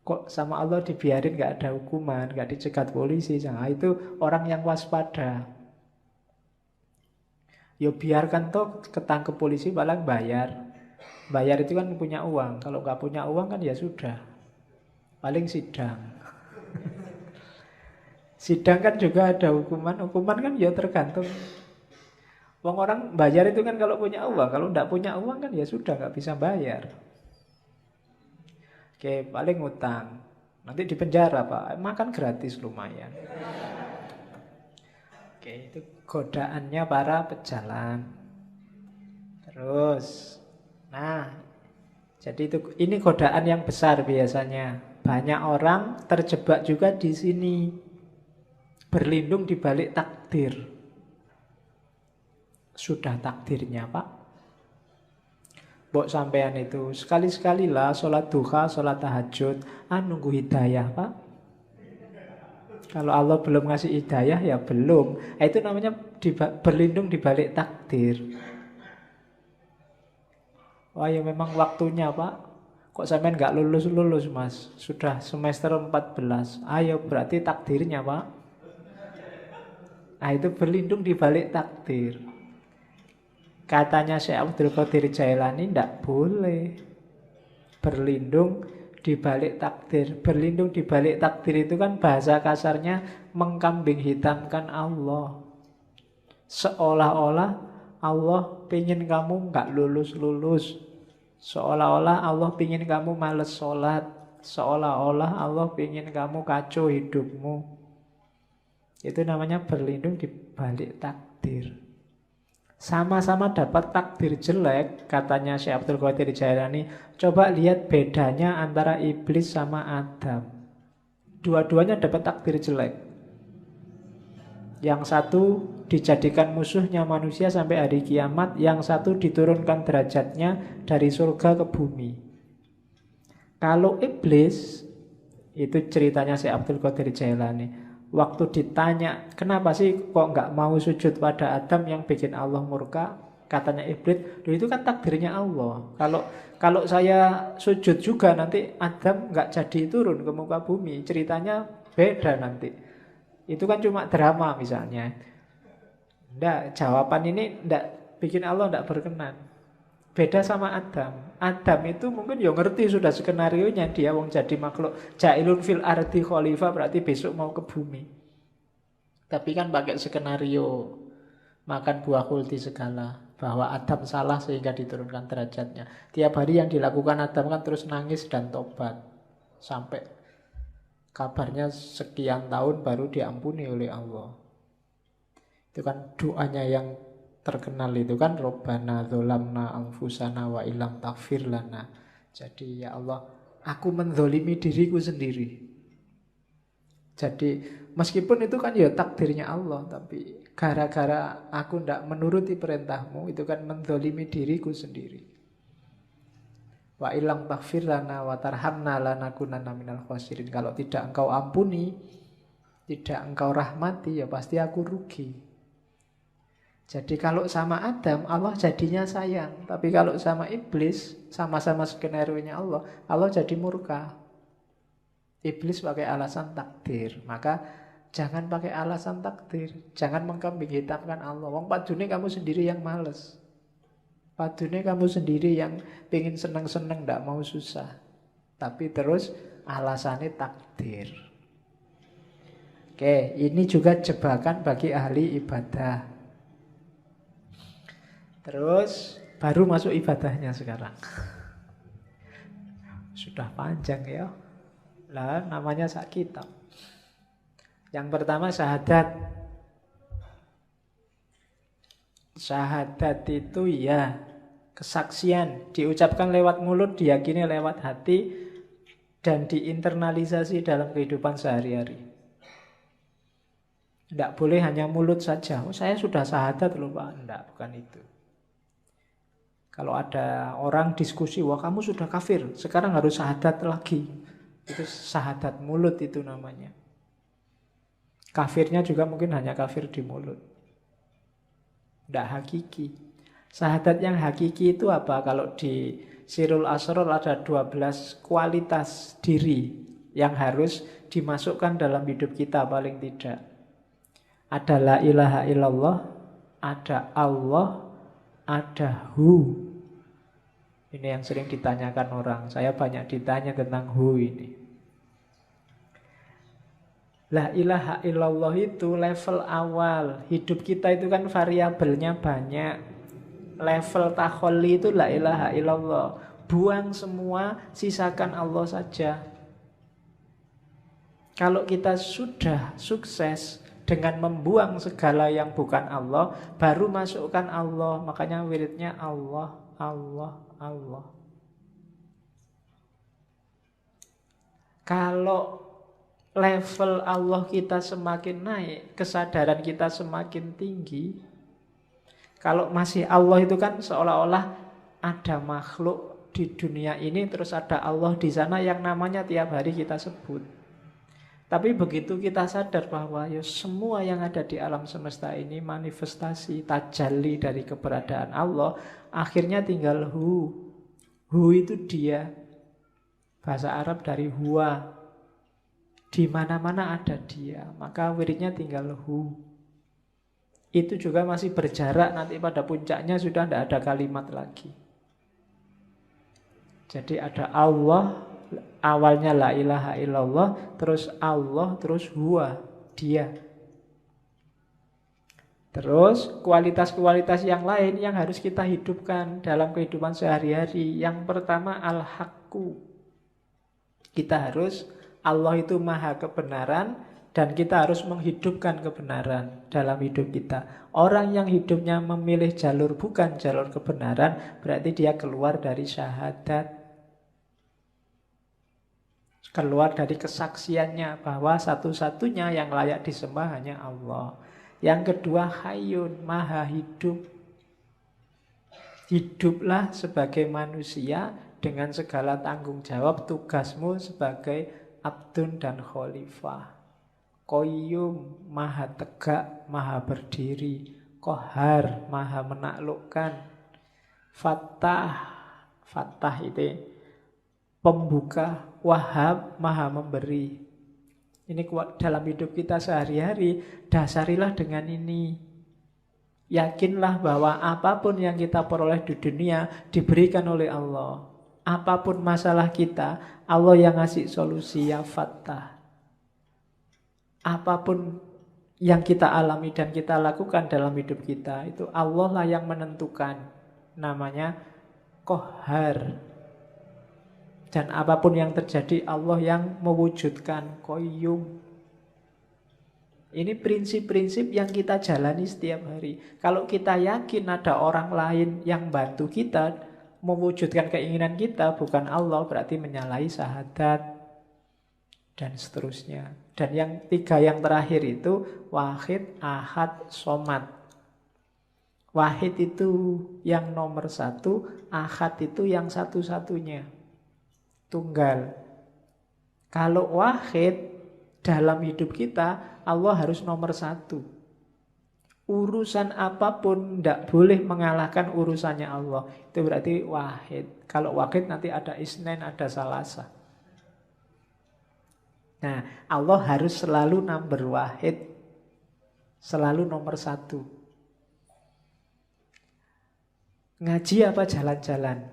Kok sama Allah dibiarin gak ada hukuman, gak dicegat polisi. Nah, itu orang yang waspada. Ya biarkan toh ketangkep polisi paling bayar. Bayar itu kan punya uang. Kalau nggak punya uang kan ya sudah. Paling sidang. Sidang kan juga ada hukuman. Hukuman kan ya tergantung. Wong orang bayar itu kan kalau punya uang. Kalau nggak punya uang kan ya sudah nggak bisa bayar. Oke, paling utang. Nanti di penjara Pak. Makan gratis lumayan. Oke, itu godaannya para pejalan. Terus, nah, jadi ini godaan yang besar biasanya. Banyak orang terjebak juga di sini, berlindung di balik takdir. Sudah takdirnya Pak. Mbok sampean itu sekali-sekalilah sholat duha, sholat tahajud, nunggu hidayah Pak. Kalau Allah belum ngasih hidayah ya belum. Itu namanya berlindung di balik takdir. Wah ya memang waktunya Pak. Kok sampean nggak lulus-lulus Mas? Sudah semester 14. Ayo berarti takdirnya Pak. Nah itu berlindung di balik takdir. Katanya Syekh Abdul Qadir Jailani tidak boleh berlindung di balik takdir. Berlindung di balik takdir itu kan bahasa kasarnya mengkambing hitamkan Allah. Seolah-olah Allah pingin kamu nggak lulus-lulus. Seolah-olah Allah pingin kamu males sholat. Seolah-olah Allah pingin kamu kacau hidupmu. Itu namanya berlindung di balik takdir. Sama-sama dapat takdir jelek, katanya Syekh Abdul Qadir Jailani. Coba lihat bedanya antara iblis sama Adam. Dua-duanya dapat takdir jelek. Yang satu dijadikan musuhnya manusia sampai hari kiamat, yang satu diturunkan derajatnya dari surga ke bumi. Kalau iblis, itu ceritanya Syekh Abdul Qadir Jailani. Waktu ditanya, kenapa sih kok nggak mau sujud pada Adam yang bikin Allah murka? Katanya iblis, itu kan takdirnya Allah. Kalau saya sujud juga nanti Adam nggak jadi turun ke muka bumi. Ceritanya beda nanti. Itu kan cuma drama misalnya. Nggak, jawaban ini nggak bikin Allah nggak berkenan. Beda sama Adam. Adam itu mungkin ya ngerti sudah skenario-nya, dia wong jadi makhluk jailun fil ardi khalifah, berarti besok mau ke bumi. Tapi kan pakai skenario makan buah kulti segala, bahwa Adam salah sehingga diturunkan derajatnya. Tiap hari yang dilakukan Adam kan terus nangis dan tobat. Sampai kabarnya sekian tahun baru diampuni oleh Allah. Itu kan doanya yang terkenal itu kan, Robbana dzolamna anfusana wa illam taghfir lana. Jadi ya Allah, aku menzolimi diriku sendiri. Jadi meskipun itu kan ya takdirnya Allah, tapi gara-gara aku tidak menuruti perintahmu, itu kan menzolimi diriku sendiri. Wa illam taghfir lana wa tarhamna lanakunanna minal khasirin. Kalau tidak engkau ampuni, tidak engkau rahmati, ya pasti aku rugi. Jadi kalau sama Adam, Allah jadinya sayang. Tapi kalau sama iblis, sama-sama skenario-nya Allah, Allah jadi murka. Iblis pakai alasan takdir. Maka jangan pakai alasan takdir. Jangan mengkambing hitamkan Allah. Wong padune kamu sendiri yang males. Padune kamu sendiri yang pengen seneng-seneng, gak mau susah. Tapi terus alasannya takdir. Oke, ini juga jebakan bagi ahli ibadah. Terus baru masuk ibadahnya sekarang. Sudah panjang ya. Lah namanya sak kitab. Yang pertama syahadat. Syahadat itu ya kesaksian, diucapkan lewat mulut, diyakini lewat hati, dan diinternalisasi dalam kehidupan sehari-hari. Tidak boleh hanya mulut saja. Oh, saya sudah syahadat loh Pak. Tidak, bukan itu. Kalau ada orang diskusi, wah kamu sudah kafir, sekarang harus syahadat lagi. Itu syahadat mulut itu namanya. Kafirnya juga mungkin hanya kafir di mulut. Tidak hakiki. Syahadat yang hakiki itu apa? Kalau di Sirul Asror ada 12 kualitas diri yang harus dimasukkan dalam hidup kita paling tidak. Ada la ilaha illallah, ada Allah, ada Hu. Ini yang sering ditanyakan orang. Saya banyak ditanya tentang Hu ini. La ilaha illallah itu level awal. Hidup kita itu kan variabelnya banyak. Level takholli itu la ilaha illallah. Buang semua, sisakan Allah saja. Kalau kita sudah sukses dengan membuang segala yang bukan Allah, baru masukkan Allah. Makanya wiridnya Allah, Allah, Allah. Kalau level Allah kita semakin naik, kesadaran kita semakin tinggi. Kalau masih Allah itu kan seolah-olah ada makhluk di dunia ini, terus ada Allah di sana yang namanya tiap hari kita sebut. Tapi begitu kita sadar bahwa ya semua yang ada di alam semesta ini manifestasi, tajalli dari keberadaan Allah, akhirnya tinggal Hu. Hu itu dia. Bahasa Arab dari huwa. Di mana-mana ada dia. Maka wiridnya tinggal Hu. Itu juga masih berjarak, nanti pada puncaknya sudah tidak ada kalimat lagi. Jadi ada Allah, awalnya la ilaha illallah, terus Allah, terus huwa, dia. Terus kualitas-kualitas yang lain yang harus kita hidupkan dalam kehidupan sehari-hari. Yang pertama al-haqqu. Kita harus, Allah itu maha kebenaran, dan kita harus menghidupkan kebenaran dalam hidup kita. Orang yang hidupnya memilih jalur bukan jalur kebenaran, berarti dia keluar dari syahadat. Keluar dari kesaksiannya bahwa satu-satunya yang layak disembah hanya Allah. Yang kedua hayyun, maha hidup. Hiduplah sebagai manusia dengan segala tanggung jawab tugasmu sebagai abdun dan khalifah. Qayyum, maha tegak, maha berdiri. Qahar, maha menaklukkan. Fattah, fattah itu pembuka. Wahhab, maha memberi. Ini dalam hidup kita sehari-hari, dasarilah dengan ini. Yakinlah bahwa apapun yang kita peroleh di dunia diberikan oleh Allah. Apapun masalah kita, Allah yang ngasih solusi, ya Fattah. Apapun yang kita alami dan kita lakukan dalam hidup kita, itu Allah lah yang menentukan. Namanya Qahar. Dan apapun yang terjadi, Allah yang mewujudkan. Qayyum. Ini prinsip-prinsip yang kita jalani setiap hari. Kalau kita yakin ada orang lain yang bantu kita mewujudkan keinginan kita, bukan Allah, berarti menyalahi syahadat dan seterusnya. Dan yang tiga yang terakhir itu wahid, ahad, somad. Wahid itu yang nomor satu, ahad itu yang satu-satunya, tunggal. Kalau wahid dalam hidup kita, Allah harus nomor satu. Urusan apapun tidak boleh mengalahkan urusannya Allah. Itu berarti wahid. Kalau wahid nanti ada isnen, ada salasa. Nah, Allah harus selalu number wahid. Selalu nomor satu. Ngaji apa jalan-jalan?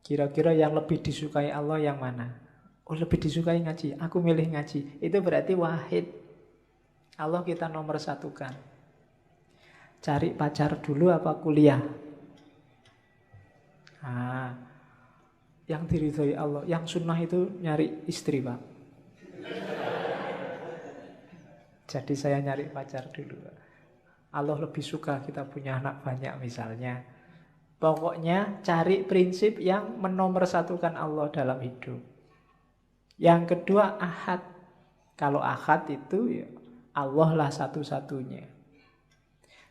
Kira-kira yang lebih disukai Allah yang mana? Oh, lebih disukai ngaji. Aku milih ngaji. Itu berarti wahid. Allah kita nomor satukan. Cari pacar dulu apa kuliah? Nah, yang diridhoi Allah, yang sunnah itu nyari istri, Pak. Jadi saya nyari pacar dulu. Allah lebih suka kita punya anak banyak misalnya. Pokoknya cari prinsip yang menomorsatukan Allah dalam hidup. Yang kedua ahad. Kalau ahad itu ya Allah lah satu-satunya.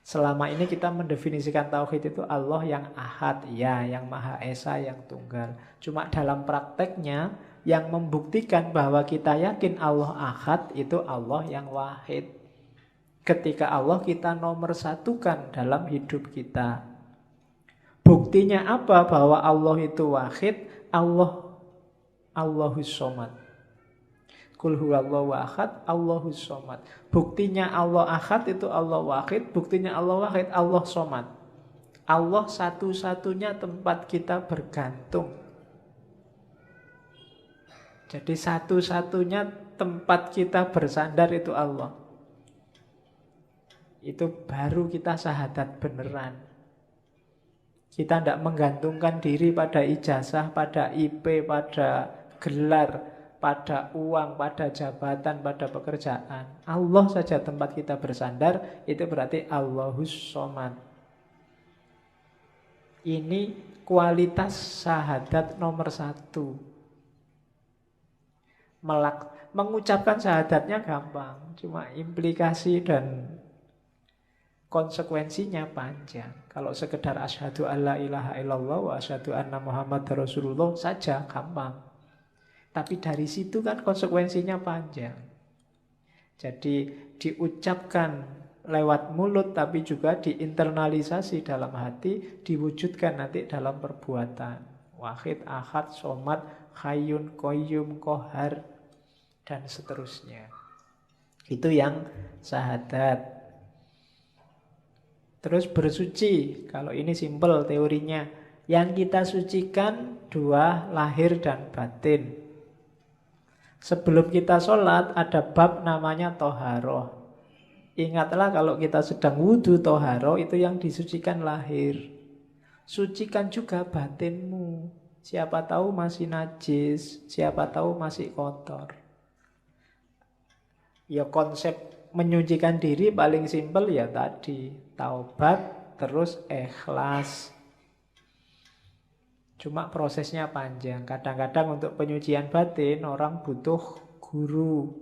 Selama ini kita mendefinisikan tauhid itu Allah yang ahad, ya, yang maha esa, yang tunggal. Cuma dalam prakteknya yang membuktikan bahwa kita yakin Allah ahad itu Allah yang wahid. Ketika Allah kita nomorsatukan dalam hidup kita. Buktinya apa bahwa Allah itu wahid? Allahus somad. Qul huwallahu ahad, Allahus somad. Buktinya Allah ahad itu Allah wahid. Buktinya Allah wahid, Allah somad. Allah satu-satunya tempat kita bergantung. Jadi satu-satunya tempat kita bersandar itu Allah. Itu baru kita syahadat beneran. Kita tidak menggantungkan diri pada ijazah, pada IP, pada gelar, pada uang, pada jabatan, pada pekerjaan. Allah saja tempat kita bersandar, itu berarti Allahus somad. Ini kualitas syahadat nomor 1. Mengucapkan syahadatnya gampang, cuma implikasi dan konsekuensinya panjang. Kalau sekedar asyhadu alla ilaha illallah wa asyhadu anna Muhammad Rasulullah saja gampang. Tapi dari situ kan konsekuensinya panjang. Jadi diucapkan lewat mulut tapi juga diinternalisasi dalam hati, diwujudkan nanti dalam perbuatan. Wahid, ahad, somad, hayyun, qayyum, qahar, dan seterusnya. Itu yang syahadat. Terus bersuci. Kalau ini simpel teorinya. Yang kita sucikan 2, lahir dan batin. Sebelum kita sholat ada bab namanya toharoh. Ingatlah kalau kita sedang wudhu toharoh itu yang disucikan lahir. Sucikan juga batinmu. Siapa tahu masih najis, siapa tahu masih kotor. Ya konsep menyucikan diri paling simpel ya tadi. Taubat terus ikhlas. Cuma prosesnya panjang. Kadang-kadang untuk penyucian batin orang butuh guru.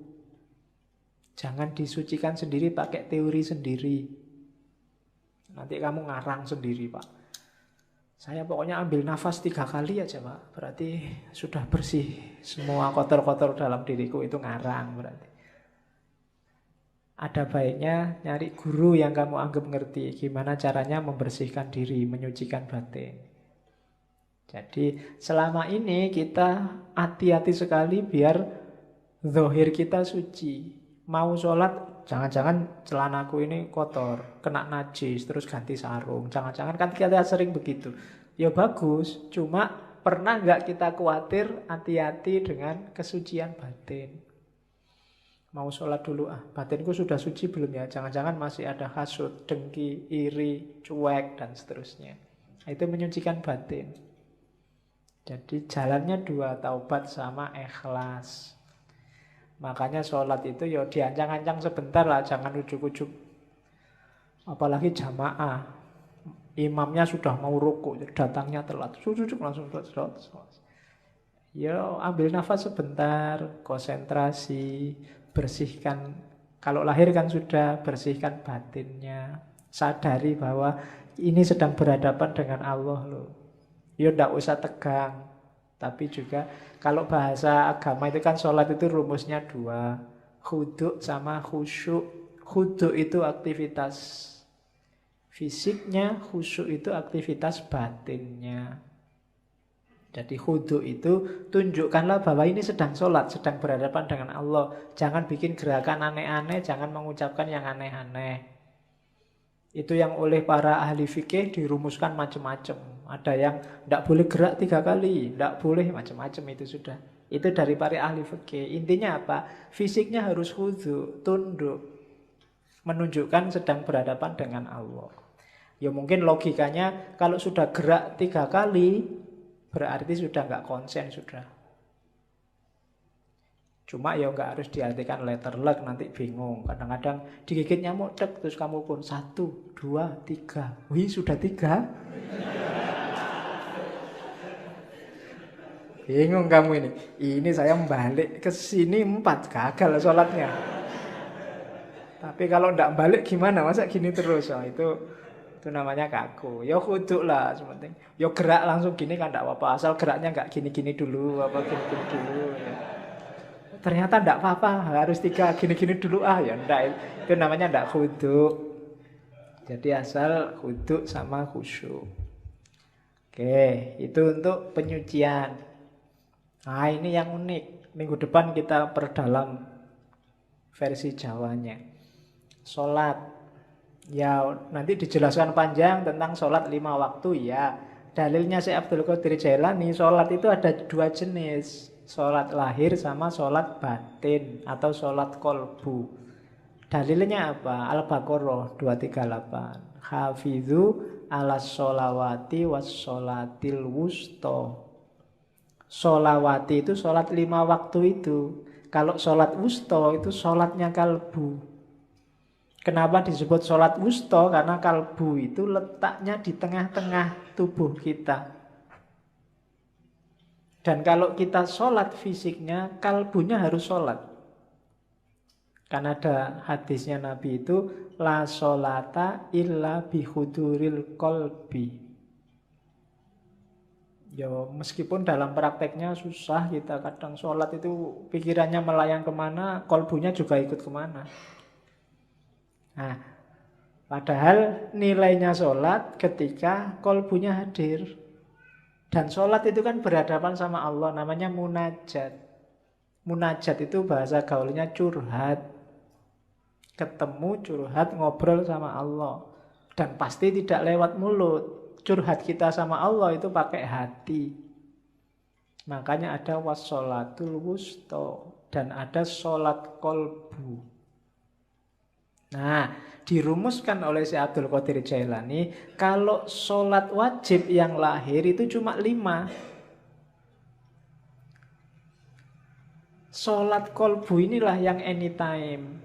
Jangan disucikan sendiri pakai teori sendiri. Nanti kamu ngarang sendiri, Pak. Saya pokoknya ambil nafas 3 kali aja, Pak. Berarti sudah bersih. Semua kotor-kotor dalam diriku itu ngarang berarti. Ada baiknya nyari guru yang kamu anggap ngerti. Gimana caranya membersihkan diri, menyucikan batin. Jadi selama ini kita hati-hati sekali biar zahir kita suci. Mau sholat, jangan-jangan celanaku ini kotor, kena najis, terus ganti sarung. Jangan-jangan kan kita sering begitu. Ya bagus, cuma pernah nggak kita khawatir hati-hati dengan kesucian batin. Mau sholat dulu, batinku sudah suci belum ya? Jangan-jangan masih ada hasud, dengki, iri, cuek, dan seterusnya. Itu menyucikan batin. Jadi jalannya 2, taubat sama ikhlas. Makanya sholat itu ya diancang-ancang sebentar lah, jangan ujuk-ujuk. Apalagi jamaah. Imamnya sudah mau rukuk, datangnya telat. Ujuk-ujuk langsung sholat. Ya ambil nafas sebentar, konsentrasi, bersihkan. Kalau lahir kan sudah, bersihkan batinnya. Sadari bahwa ini sedang berhadapan dengan Allah loh. Ya tidak usah tegang. Tapi juga kalau bahasa agama itu kan sholat itu rumusnya 2. Khudu' sama khusyuk. Khudu' itu aktivitas fisiknya, khusyuk itu aktivitas batinnya. Jadi khudu' itu tunjukkanlah bahwa ini sedang sholat, sedang berhadapan dengan Allah. Jangan bikin gerakan aneh-aneh, jangan mengucapkan yang aneh-aneh. Itu yang oleh para ahli fikih dirumuskan macam-macam. Ada yang tidak boleh gerak 3 kali, tidak boleh macam-macam itu sudah. Itu dari para ahli fikih. Intinya apa? Fisiknya harus khudu', tunduk. Menunjukkan sedang berhadapan dengan Allah. Ya mungkin logikanya kalau sudah gerak 3 kali, berarti sudah nggak konsen sudah. Cuma ya nggak harus diartikan letter luck, nanti bingung. Kadang-kadang digigit nyamuk, cek, terus kamu pun 1, 2, 3. Wih, sudah 3. Bingung kamu ini. Ini saya balik ke sini 4, gagal sholatnya. Tapi kalau ndak balik gimana? Masa gini terus? Oh, itu namanya kaku. Ya kuduk lah, sementing. Ya gerak langsung gini kan ndak apa-apa. Asal geraknya nggak gini-gini dulu, apa gini-gini dulu. Ya. Ternyata ndak apa-apa, harus 3 gini-gini dulu ya ndak. Itu namanya ndak kuduk. Jadi asal kuduk sama khusyuk. Oke, itu untuk penyucian. Nah, ini yang unik. Minggu depan kita perdalam versi Jawanya. Sholat. Ya, nanti dijelaskan panjang tentang sholat 5 waktu ya. Dalilnya Syekh Abdul Qadir Jailani, sholat itu ada 2 jenis. Sholat lahir sama sholat batin atau sholat kolbu. Dalilnya apa? Al-Baqarah 238. Hafidhu ala sholawati was sholatil wusto. Sholawati itu sholat 5 waktu itu. Kalau sholat wusto itu sholatnya kalbu. Kenapa disebut sholat wusto? Karena kalbu itu letaknya di tengah-tengah tubuh kita. Dan kalau kita sholat fisiknya, kalbunya harus sholat. Karena ada hadisnya Nabi itu, la sholata illa bihuduril kolbi. Ya, meskipun dalam prakteknya susah, kita kadang sholat itu pikirannya melayang kemana, kolbunya juga ikut kemana. Nah, padahal nilainya sholat ketika kolbunya hadir. Dan sholat itu kan berhadapan sama Allah, namanya munajat. Munajat itu bahasa gaulnya curhat. Ketemu, curhat, ngobrol sama Allah. Dan pasti tidak lewat mulut. Curhat kita sama Allah itu pakai hati. Makanya ada wassolatul wusto. Dan ada sholat kolbu. Nah, dirumuskan oleh Syekh Abdul Qadir Jailani, kalau sholat wajib yang lahir itu cuma 5. Sholat kolbu inilah yang anytime,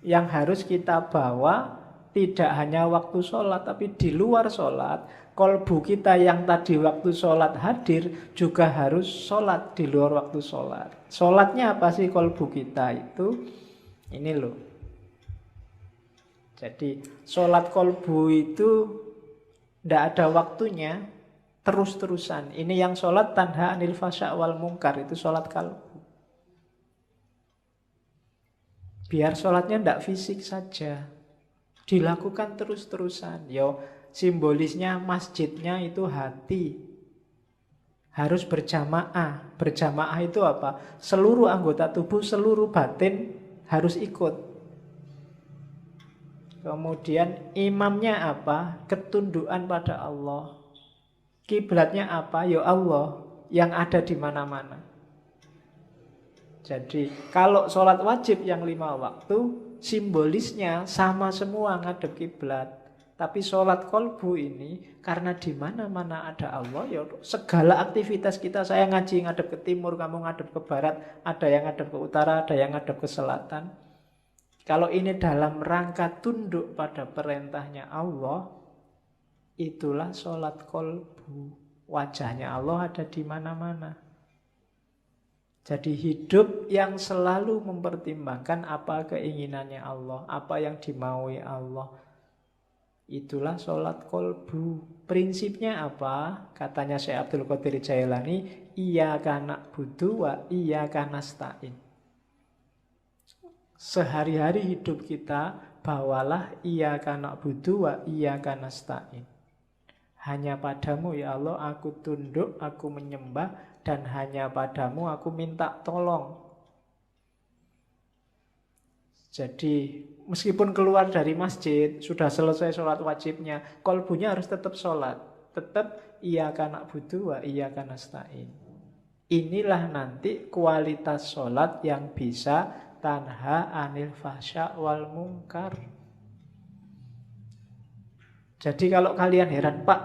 yang harus kita bawa tidak hanya waktu sholat, tapi di luar sholat. Kolbu kita yang tadi waktu sholat hadir juga harus sholat di luar waktu sholat. Sholatnya apa sih kolbu kita itu? Ini loh. Jadi sholat kolbu itu tidak ada waktunya, terus-terusan. Ini yang sholat tanha anil fasya wal mungkar, itu sholat kalbu. Biar sholatnya tidak fisik saja, dilakukan terus-terusan. Yo, simbolisnya masjidnya itu hati. Harus berjamaah. Berjamaah itu apa? Seluruh anggota tubuh, seluruh batin harus ikut. Kemudian imamnya apa? Ketundukan pada Allah. Kiblatnya apa? Ya Allah yang ada di mana-mana. Jadi kalau sholat wajib yang 5 waktu, simbolisnya sama semua ngadep kiblat. Tapi sholat kolbu ini karena di mana-mana ada Allah, ya segala aktivitas kita, saya ngaji ngadep ke timur, kamu ngadep ke barat, ada yang ngadep ke utara, ada yang ngadep ke selatan. Kalau ini dalam rangka tunduk pada perintahnya Allah, itulah sholat kolbu. Wajahnya Allah ada di mana-mana. Jadi hidup yang selalu mempertimbangkan apa keinginannya Allah, apa yang dimaui Allah. Itulah sholat kolbu. Prinsipnya apa? Katanya Syekh Abdul Qadir Jailani, iyyaka na'budu wa iyyaka nasta'in. Sehari-hari hidup kita bawalah iyyaka na'budu wa iyyaka nasta'in. Hanya padamu ya Allah aku tunduk, aku menyembah, dan hanya padamu aku minta tolong. Jadi meskipun keluar dari masjid, sudah selesai sholat wajibnya, kolbunya harus tetap sholat. Tetap iyyaka na'budu wa iyyaka nasta'in. Inilah nanti kualitas sholat yang bisa tanha anil fasya wal mungkar. Jadi kalau kalian heran, Pak,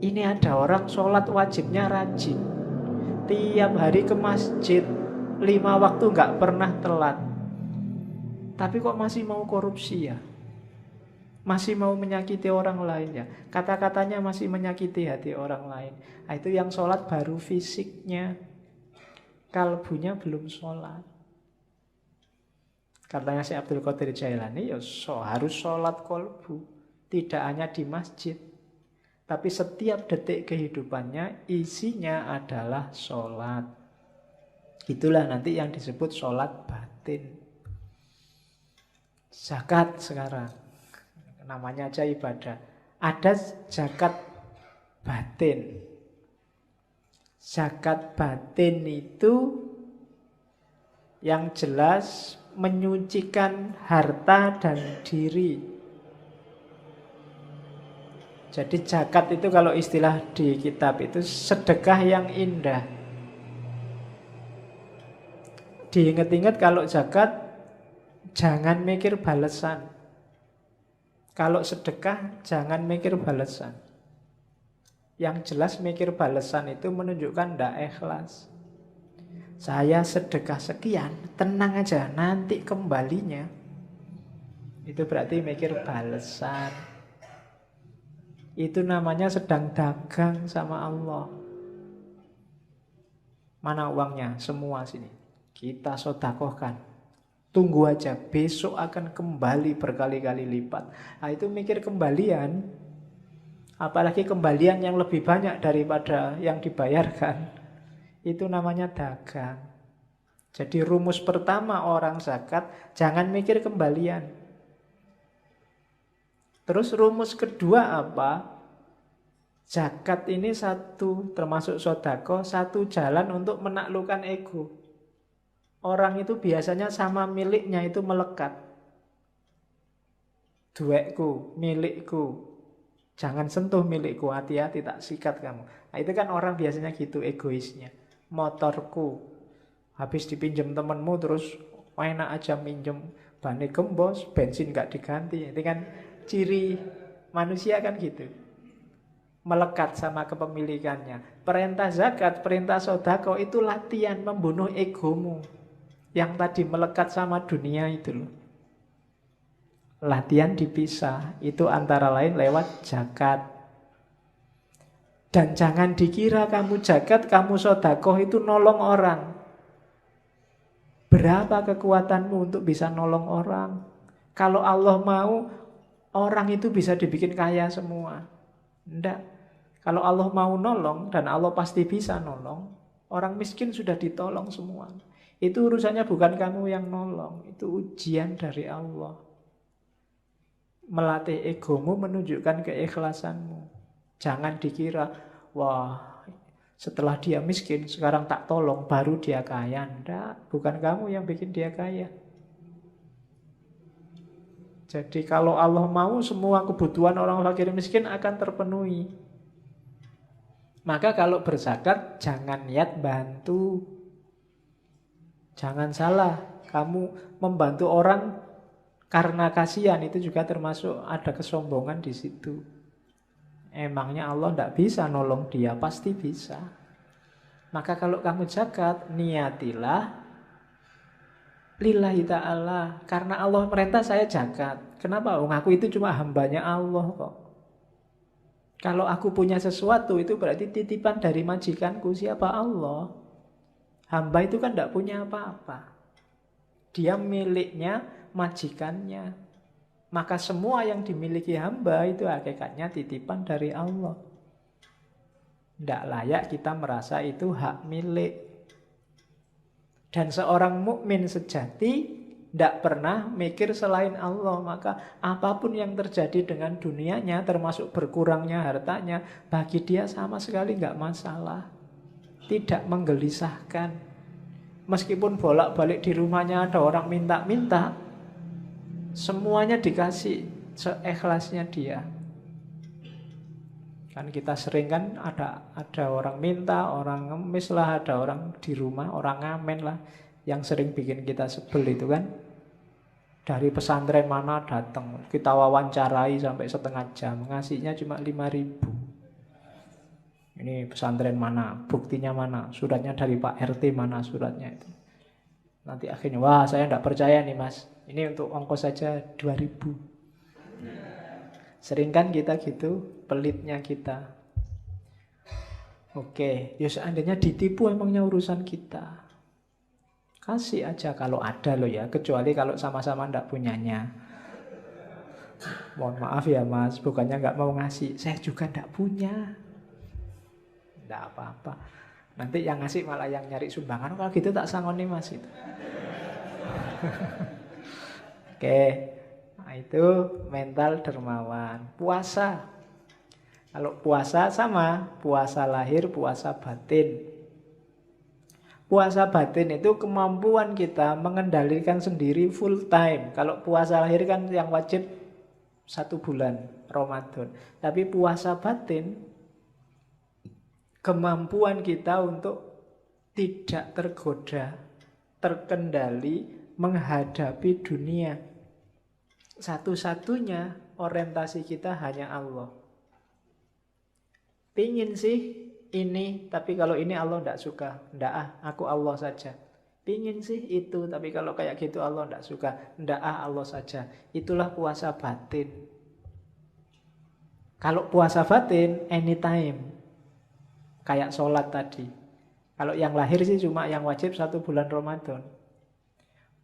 ini ada orang sholat wajibnya rajin, tiap hari ke masjid, 5 waktu nggak pernah telat, tapi kok masih mau korupsi ya? Masih mau menyakiti orang lain ya? Kata-katanya masih menyakiti hati orang lain. Nah, itu yang sholat baru fisiknya, kalbunya belum sholat. Katanya si Abdul Qadir Jailani, ya harus sholat kolbu. Tidak hanya di masjid, tapi setiap detik kehidupannya isinya adalah sholat. Itulah nanti yang disebut sholat batin. Zakat sekarang, namanya aja ibadah. Ada zakat batin. Zakat batin itu yang jelas menyucikan harta dan diri. Jadi zakat itu kalau istilah di kitab itu sedekah yang indah. Diingat-ingat kalau zakat jangan mikir balasan. Kalau sedekah jangan mikir balasan. Yang jelas mikir balasan itu menunjukkan tidak ikhlas. Saya sedekah sekian, tenang aja, nanti kembalinya. Itu berarti mikir balasan. Itu namanya sedang dagang sama Allah. Mana uangnya? Semua sini. Kita sedekahkan. Tunggu aja, besok akan kembali berkali-kali lipat. Nah, itu mikir kembalian. Apalagi kembalian yang lebih banyak daripada yang dibayarkan. Itu namanya dagang. Jadi rumus pertama orang zakat, jangan mikir kembalian. Terus rumus kedua apa? Zakat ini satu, termasuk sedekah, satu jalan untuk menaklukkan ego. Orang itu biasanya sama miliknya itu melekat. Duekku, milikku. Jangan sentuh milikku, hati-hati tak sikat kamu. Nah, itu kan orang biasanya gitu egoisnya. Motorku, habis dipinjam temenmu terus enak aja minjem, bannya gembos, bensin gak diganti. Itu kan ciri manusia kan gitu. Melekat sama kepemilikannya. Perintah zakat, perintah sedekah itu latihan membunuh egomu. Yang tadi melekat sama dunia itu loh. Latihan dipisah. Itu antara lain lewat zakat. Dan jangan dikira kamu zakat, kamu sedekah itu nolong orang. Berapa kekuatanmu untuk bisa nolong orang? Kalau Allah mau, orang itu bisa dibikin kaya semua. Enggak. Kalau Allah mau nolong, dan Allah pasti bisa nolong, orang miskin sudah ditolong semua. Itu urusannya bukan kamu yang nolong, itu ujian dari Allah. Melatih egomu menunjukkan keikhlasanmu. Jangan dikira, wah setelah dia miskin, sekarang tak tolong, baru dia kaya. Nggak, bukan kamu yang bikin dia kaya. Jadi kalau Allah mau, semua kebutuhan orang fakir miskin akan terpenuhi. Maka kalau berzakat, jangan niat bantu. Jangan salah, kamu membantu orang karena kasihan, itu juga termasuk ada kesombongan di situ. Emangnya Allah tidak bisa nolong dia? Pasti bisa. Maka kalau kamu zakat, niatilah lillahi ta'ala. Karena Allah perintah saya zakat. Kenapa? Aku itu cuma hambanya Allah kok. Kalau aku punya sesuatu, itu berarti titipan dari majikanku. Siapa? Allah. Hamba itu kan tidak punya apa-apa. Dia miliknya majikannya. Maka semua yang dimiliki hamba itu hakikatnya titipan dari Allah. Tidak layak kita merasa itu hak milik. Dan seorang mukmin sejati tidak pernah mikir selain Allah. Maka apapun yang terjadi dengan dunianya, termasuk berkurangnya hartanya, bagi dia sama sekali nggak masalah. Tidak menggelisahkan. Meskipun bolak-balik di rumahnya ada orang minta-minta, semuanya dikasih seikhlasnya dia. Kan kita sering kan ada orang minta, orang ngemis lah, ada orang di rumah, orang ngamen lah, yang sering bikin kita sebel itu kan. Dari pesantren mana datang, kita wawancarai sampai setengah jam, ngasihnya cuma 5.000. Ini pesantren mana, buktinya mana, suratnya dari Pak RT mana suratnya itu. Nanti akhirnya, wah saya tidak percaya nih mas, ini untuk ongkos saja 2.000. Sering kan kita gitu, pelitnya kita. Oke, ya seandainya ditipu emangnya urusan kita. Kasih aja kalau ada loh ya, kecuali kalau sama-sama ndak punyanya. Mohon maaf ya mas, bukannya nggak mau ngasih, saya juga ndak punya. Ndak apa-apa. Nanti yang ngasih malah yang nyari sumbangan, kalau gitu tak sangoni mas itu. Oke, nah itu mental dermawan. Puasa. Kalau puasa sama, puasa lahir, puasa batin. Puasa batin itu kemampuan kita mengendalikan sendiri full time. Kalau puasa lahir kan yang wajib 1 bulan, Ramadan. Tapi puasa batin, kemampuan kita untuk tidak tergoda, terkendali, menghadapi dunia. Satu-satunya orientasi kita hanya Allah. Pingin sih ini, tapi kalau ini Allah tidak suka. Tidak aku Allah saja. Pingin sih itu, tapi kalau kayak gitu Allah tidak suka. Tidak Allah saja. Itulah puasa batin. Kalau puasa batin, anytime. Kayak sholat tadi. Kalau yang lahir sih cuma yang wajib 1 bulan Ramadan.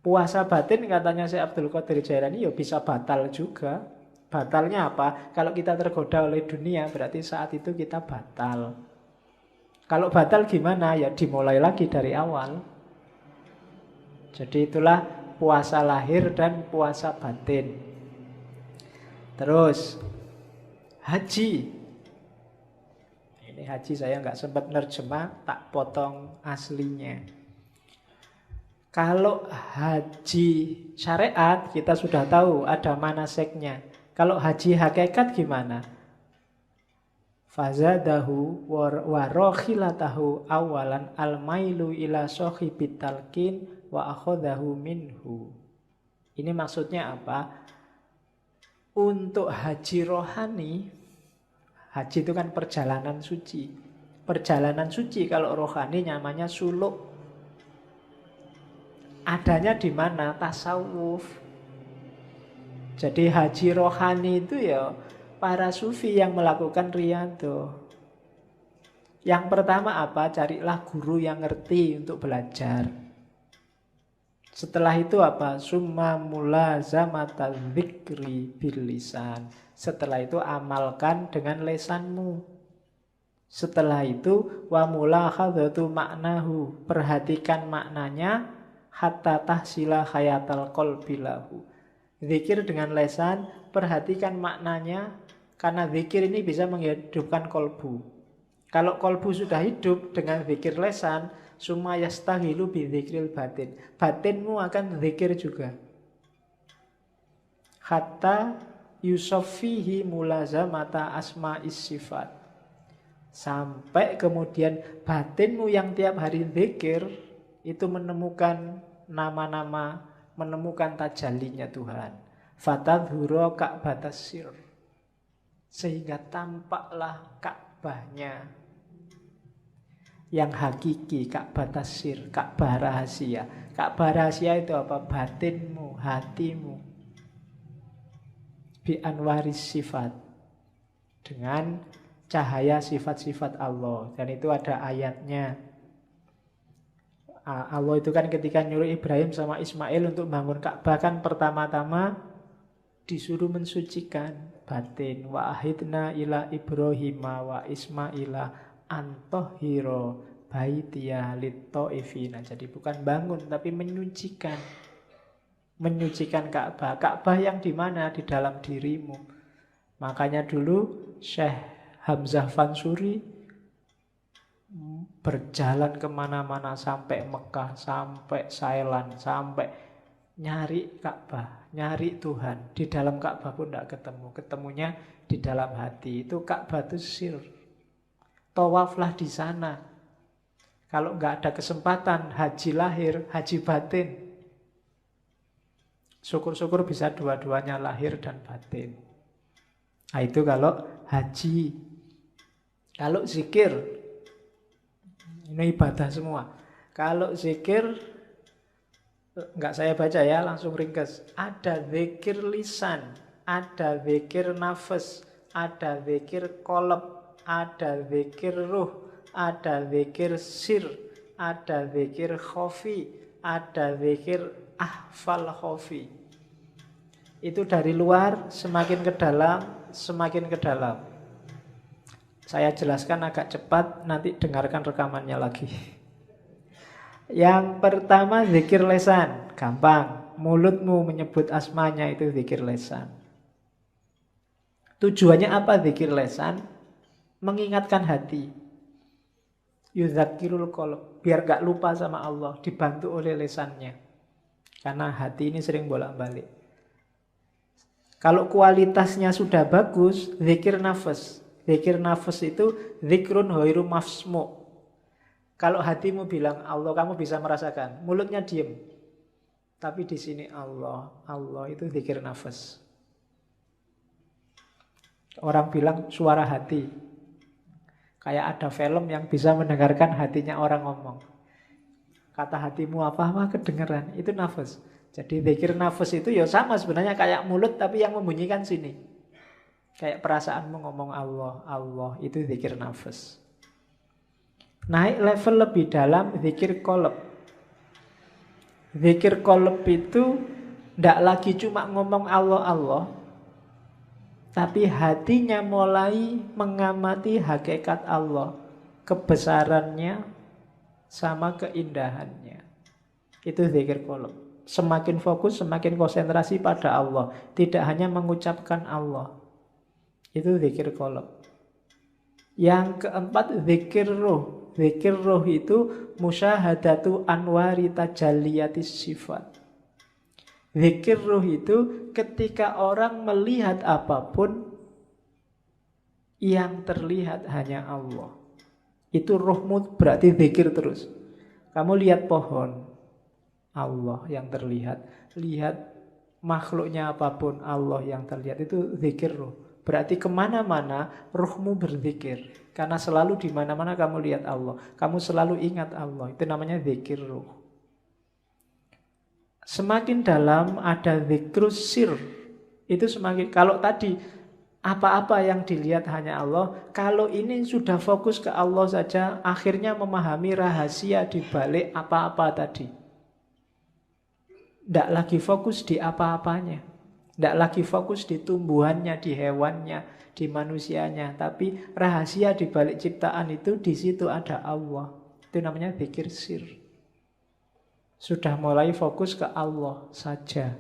Puasa batin katanya Syekh Abdul Qadir Jailani ya bisa batal juga. Batalnya apa? Kalau kita tergoda oleh dunia, berarti saat itu kita batal. Kalau batal gimana? Ya dimulai lagi dari awal. Jadi itulah puasa lahir dan puasa batin. Terus haji. Ini haji saya nggak sempat nerjemah, tak potong aslinya. Kalau haji syariat kita sudah tahu ada manasiknya. Kalau haji hakikat gimana? Fazadahu wa rokhilatahu awalan al-mailu ila sohibit talqin wa akhodahu minhu. Ini maksudnya apa? Untuk haji rohani, haji itu kan perjalanan suci. Perjalanan suci kalau rohani namanya suluk. Adanya di mana? Tasawuf. Jadi haji rohani itu ya para sufi yang melakukan riyadhah. Yang pertama apa? Carilah guru yang ngerti untuk belajar. Setelah itu apa? Summa mulazamata dzikri bil lisan. Setelah itu amalkan dengan lesanmu. Setelah itu wa mulahadzatu maknahu. Perhatikan maknanya hatta tahsila hayatal qalbi lahu. Zikir dengan lesan, perhatikan maknanya. Karena zikir ini bisa menghidupkan kolbu. Kalau kolbu sudah hidup dengan zikir lesan, summa yastahilu bi dzikril batin. Batinmu akan zikir juga. Hatta yusoffihi mulazamata asma'is sifat. Sampai kemudian batinmu yang tiap hari zikir itu menemukan nama-nama, menemukan tajallinya Tuhan. Fatadhuro ka'batas sir. Sehingga tampaklah Ka'bahnya yang hakiki, Ka'bah tasir, Ka'bah rahasia. Ka'bah rahasia itu apa? Batinmu, hatimu. Bi anwaris sifat. Dengan cahaya sifat-sifat Allah. Dan itu ada ayatnya. Allah itu kan ketika nyuruh Ibrahim sama Ismail untuk bangun Ka'bah kan pertama-tama disuruh mensucikan batin. Wa ahidna ila Ibrahima wa Ismaila antohiro baitiya litta'ifina. Jadi bukan bangun tapi menyucikan. Menyucikan Ka'bah. Ka'bah yang di mana? Di dalam dirimu. Makanya dulu Syekh Hamzah Fansuri berjalan kemana-mana sampai Mekah, sampai Thailand, sampai nyari Ka'bah, nyari Tuhan. Di dalam Ka'bah pun tidak ketemu. Ketemunya di dalam hati. Itu Ka'bah itu sir. Tawaflah di sana. Kalau nggak ada kesempatan haji lahir, haji batin. Syukur-syukur bisa dua-duanya, lahir dan batin. Nah, itu kalau haji. Kalau zikir, ini ibadah semua. Kalau zikir, enggak saya baca ya, langsung ringkas. Ada zikir lisan, ada zikir nafas, ada zikir qalb, ada zikir ruh, ada zikir sir, ada zikir khafi, ada zikir ahfal khafi. Itu dari luar semakin ke dalam, semakin ke dalam. Saya jelaskan agak cepat, nanti dengarkan rekamannya lagi. Yang pertama zikir lesan, gampang. Mulutmu menyebut asmanya itu zikir lesan. Tujuannya apa zikir lesan? Mengingatkan hati. Yudzakirul qalb, biar gak lupa sama Allah, dibantu oleh lesannya. Karena hati ini sering bolak-balik. Kalau kualitasnya sudah bagus, zikir nafas. Zikir nafas itu zikrun ghairu mafsmu. Kalau hatimu bilang Allah, kamu bisa merasakan. Mulutnya diem. Tapi di sini Allah, Allah itu zikir nafas. Orang bilang suara hati. Kayak ada film yang bisa mendengarkan hatinya orang ngomong. Kata hatimu apa kedengeran, itu nafas. Jadi zikir nafas itu ya sama sebenarnya kayak mulut tapi yang membunyikan sini. Kayak perasaanmu ngomong Allah, Allah itu zikir nafas. Naik level lebih dalam zikir qalb. Zikir qalb itu ndak lagi cuma ngomong Allah, Allah. Tapi hatinya mulai mengamati hakikat Allah, kebesarannya sama keindahannya. Itu zikir qalb. Semakin fokus, semakin konsentrasi pada Allah. Tidak hanya mengucapkan Allah. Itu zikir qalb. Yang keempat zikir ruh. Zikir ruh itu musyahadatu anwari tajalliyatis sifat. Zikir ruh itu ketika orang melihat apapun, yang terlihat hanya Allah. Itu ruhmu berarti zikir terus. Kamu lihat pohon, Allah yang terlihat. Lihat makhluknya apapun, Allah yang terlihat. Itu zikir ruh. Berarti kemana-mana ruhmu berzikir. Karena selalu di mana-mana kamu lihat Allah. Kamu selalu ingat Allah. Itu namanya zikir ruh. Semakin dalam ada zikrus sir. Itu semakin, kalau tadi apa-apa yang dilihat hanya Allah, kalau ini sudah fokus ke Allah saja, akhirnya memahami rahasia di balik apa-apa tadi. Tidak lagi fokus di apa-apanya. Tidak lagi fokus di tumbuhannya, di hewannya, di manusianya. Tapi rahasia di balik ciptaan itu, di situ ada Allah. Itu namanya zikir sir. Sudah mulai fokus ke Allah saja.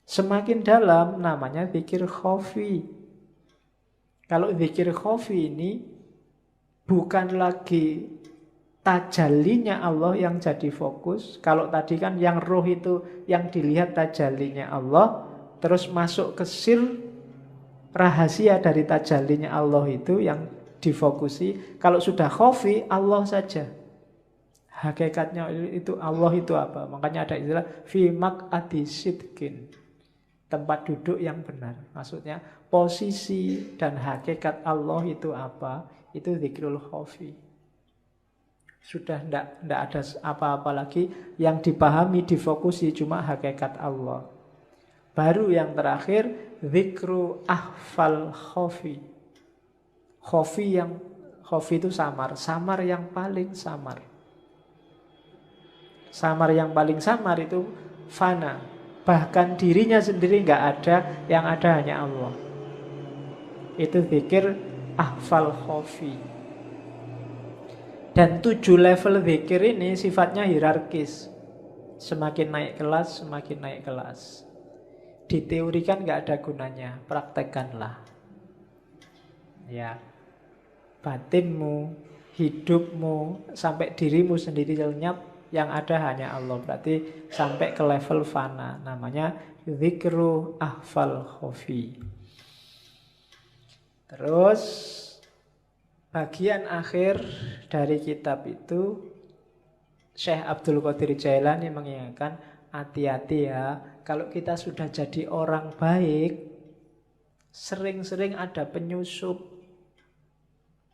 Semakin dalam namanya zikir khafi. Kalau zikir khafi ini bukan lagi tajallinya Allah yang jadi fokus. Kalau tadi kan yang roh itu yang dilihat tajallinya Allah, terus masuk ke sir, rahasia dari tajallinya Allah itu yang difokusi. Kalau sudah khafi, Allah saja. Hakikatnya itu Allah itu apa? Makanya ada istilah fi maq'adi sidqin. Tempat duduk yang benar. Maksudnya posisi dan hakikat Allah itu apa? Itu zikrul khafi. Sudah tidak ada apa-apa lagi. Yang dipahami, difokusi cuma hakikat Allah. Baru yang terakhir zikru ahfal khafi. Khafi itu samar. Samar yang paling samar. Samar yang paling samar itu fana. Bahkan dirinya sendiri nggak ada, yang ada hanya Allah. Itu zikir ahfal khafi. Dan 7 level zikir ini sifatnya hierarkis. Semakin naik kelas, semakin naik kelas. Diteorikan nggak ada gunanya, praktekkanlah. Ya, batinmu, hidupmu, sampai dirimu sendiri lenyap. Yang ada hanya Allah. Berarti sampai ke level fana. Namanya zikru ahfal khafi. Terus bagian akhir dari kitab itu Syekh Abdul Qadir Jailani mengingatkan hati-hati ya. Kalau kita sudah jadi orang baik, sering-sering ada penyusup.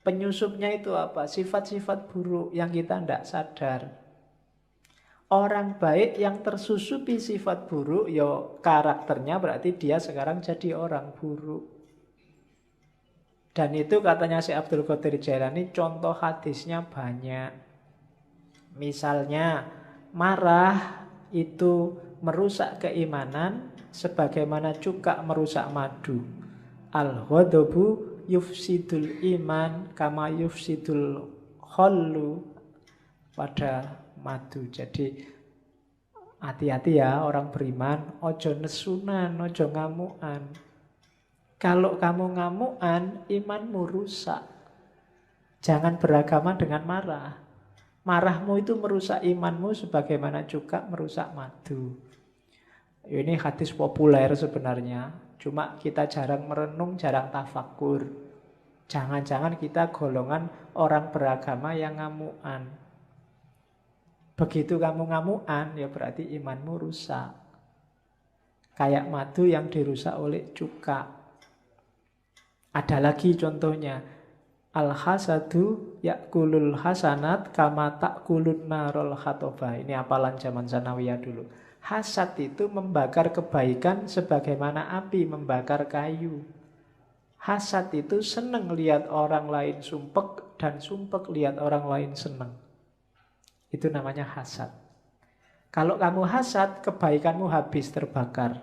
Penyusupnya itu apa? Sifat-sifat buruk yang kita tidak sadar. Orang baik yang tersusupi sifat buruk, ya karakternya berarti dia sekarang jadi orang buruk. Dan itu katanya si Abdul Qadir Jailani, contoh hadisnya banyak. Misalnya, marah itu merusak keimanan sebagaimana cuka merusak madu. Al-ghadabu yufsidul iman kama yufsidul khallu pada madu. Jadi hati-hati ya orang beriman, ojo nesunan, ojo ngamuan. Kalau kamu ngamuan, imanmu rusak. Jangan beragama dengan marah. Marahmu itu merusak imanmu sebagaimana cuka merusak madu. Ini hadis populer sebenarnya. Cuma kita jarang merenung, jarang tafakur. Jangan-jangan kita golongan orang beragama yang ngamuan. Begitu kamu ngamuan, ya berarti imanmu rusak. Kayak madu yang dirusak oleh cuka. Ada lagi contohnya, al-hasadu yakulul hasanat kama takulun narol khatobah. Ini apalan zaman sanawiyah dulu. Hasad itu membakar kebaikan sebagaimana api membakar kayu. Hasad itu senang lihat orang lain sumpek dan sumpek lihat orang lain senang. Itu namanya hasad. Kalau kamu hasad, kebaikanmu habis terbakar.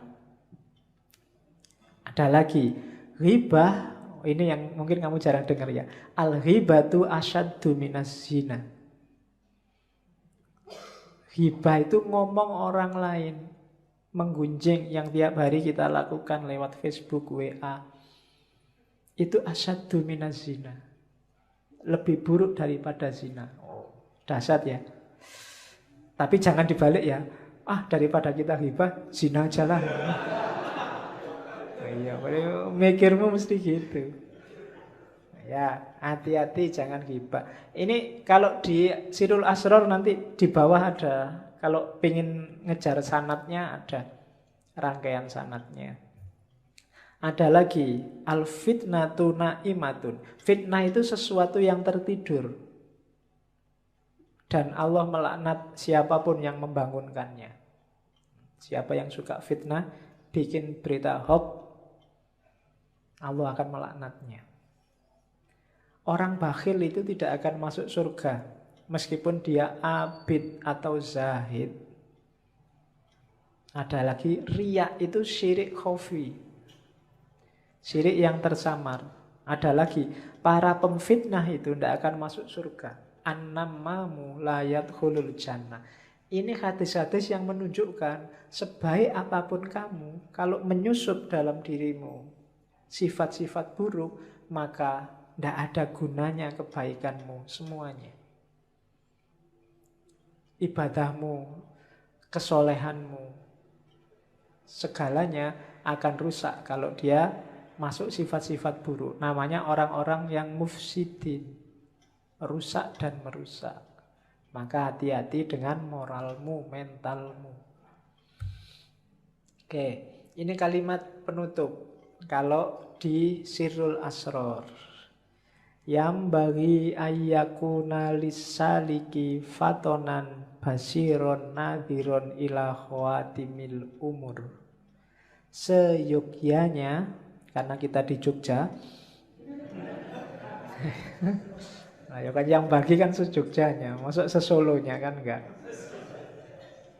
Ada lagi, ghibah. Ini yang mungkin kamu jarang dengar ya. Al-ghibatu asyaddu minas zina. Ghibah itu ngomong orang lain, menggunjing yang tiap hari kita lakukan lewat Facebook, WA. Itu asyaddu minas zina. Lebih buruk daripada zina. Dahsyat ya. Tapi jangan dibalik ya. Daripada kita ghibah, zina aja lah. Iya, mikirmu mesti gitu. Ya, hati-hati jangan ghibah. Ini kalau di Sirul Asror nanti di bawah ada. Kalau pengen ngejar sanatnya ada rangkaian sanatnya. Ada lagi, al-fitnatu na'imatun. Fitnah itu sesuatu yang tertidur. Dan Allah melaknat siapapun yang membangunkannya. Siapa yang suka fitnah, bikin berita hoax, Allah akan melaknatnya. Orang bakhil itu tidak akan masuk surga meskipun dia abid atau zahid. Ada lagi, riya itu syirik khafi, syirik yang tersamar. Ada lagi, para pemfitnah itu tidak akan masuk surga. An-nammamu la yadkhulul jannah. Ini hadis-hadis yang menunjukkan sebaik apapun kamu, kalau menyusup dalam dirimu sifat-sifat buruk, maka tidak ada gunanya kebaikanmu semuanya. Ibadahmu, kesolehanmu, segalanya akan rusak kalau dia masuk sifat-sifat buruk. Namanya orang-orang yang mufsidin, rusak dan merusak. Maka hati-hati dengan moralmu, mentalmu. Oke, ini kalimat penutup. Kalau di Sirrul Asror, yang bagi ayyakuna lisaliki fatonan basiron nadhiron ila khawatimil umur. Seyogyanya, karena kita di Jogja, nah, ya kan yang bagi kan sejogjanya, masuk sesolonya kan enggak.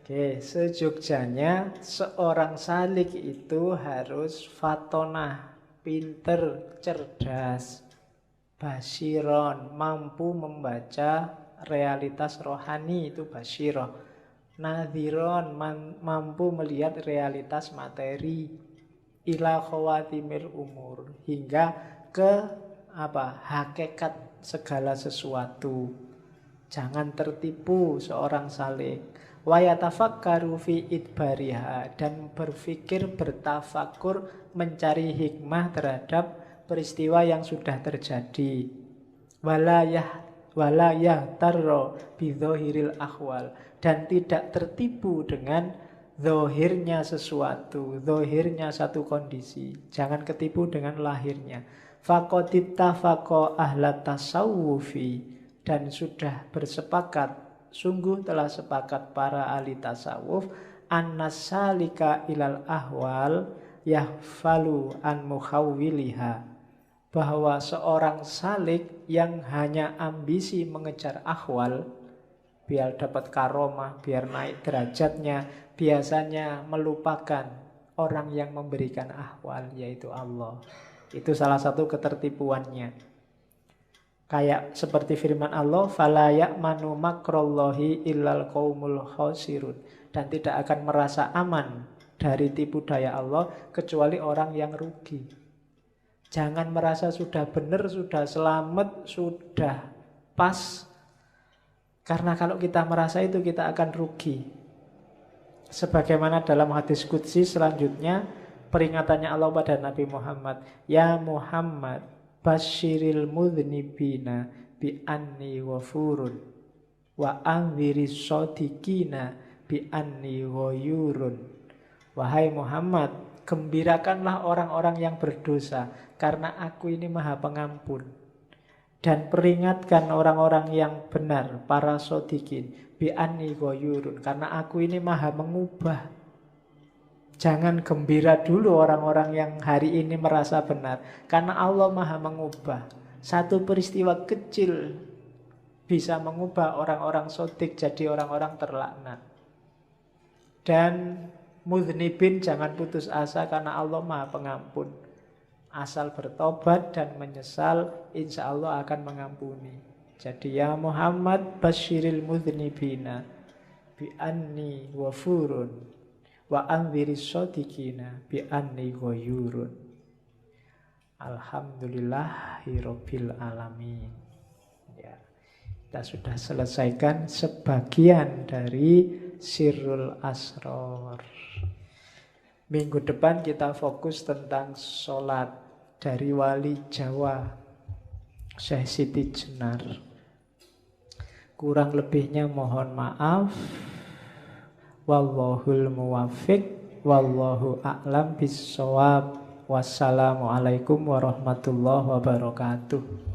Oke, sejogjanya seorang salik itu harus fatonah, pinter, cerdas, basiron, mampu membaca realitas rohani, itu basiroh. Nadhiron, mampu melihat realitas materi, ila khawatimil umur, hingga ke hakikat segala sesuatu. Jangan tertipu seorang salik. Wa yatafakkaru fi idbariha, dan berpikir, bertafakur, mencari hikmah terhadap peristiwa yang sudah terjadi. Walayah tarro bidhohiril akhwal, dan tidak tertipu dengan Zohirnya sesuatu, zohirnya satu kondisi. Jangan ketipu dengan lahirnya. Faqodittafaqo ahlat tasawufi, dan sudah bersepakat, sungguh telah sepakat para ahli tasawuf, annasalika ilal ahwal yahfalu an mukhawwiliha, bahwa seorang salik yang hanya ambisi mengejar ahwal, biar dapat karomah, biar naik derajatnya, biasanya melupakan orang yang memberikan ahwal, yaitu Allah. Itu salah satu ketertipuannya. Kayak seperti firman Allah, fala ya'manu makrallahi illal qaumul khasirun, dan tidak akan merasa aman dari tipu daya Allah kecuali orang yang rugi. Jangan merasa sudah benar, sudah selamat, sudah pas, karena kalau kita merasa itu kita akan rugi. Sebagaimana dalam hadis qudsi selanjutnya, peringatannya Allah pada Nabi Muhammad, ya Muhammad basyiril mudhnibina bi anni ghafurun wa anziris shadiqina bi anni ghayurun. Wahai Muhammad, gembirakanlah orang-orang yang berdosa, karena aku ini maha pengampun. Dan peringatkan orang-orang yang benar, para shadiqin, bi anni ghayurun, karena aku ini maha mengubah. Jangan gembira dulu orang-orang yang hari ini merasa benar, karena Allah maha mengubah. Satu peristiwa kecil bisa mengubah orang-orang shadiq jadi orang-orang terlaknat. Dan mudhnibin, jangan putus asa, karena Allah maha pengampun. Asal bertobat dan menyesal, insya Allah akan mengampuni. Jadi ya Muhammad basyiril mudhnibina bi anni ghafurun wa anziris shadiqina bi anni ghayurun. Alhamdulillahirabbil alamin. Ya, kita sudah selesaikan sebagian dari Sirrul Asrar. Minggu depan kita fokus tentang sholat dari wali Jawa, Syekh Siti Jenar. Kurang lebihnya mohon maaf. Wallahul muwaffiq, wallahu a'lam bissawab. Wassalamualaikum warahmatullahi wabarakatuh.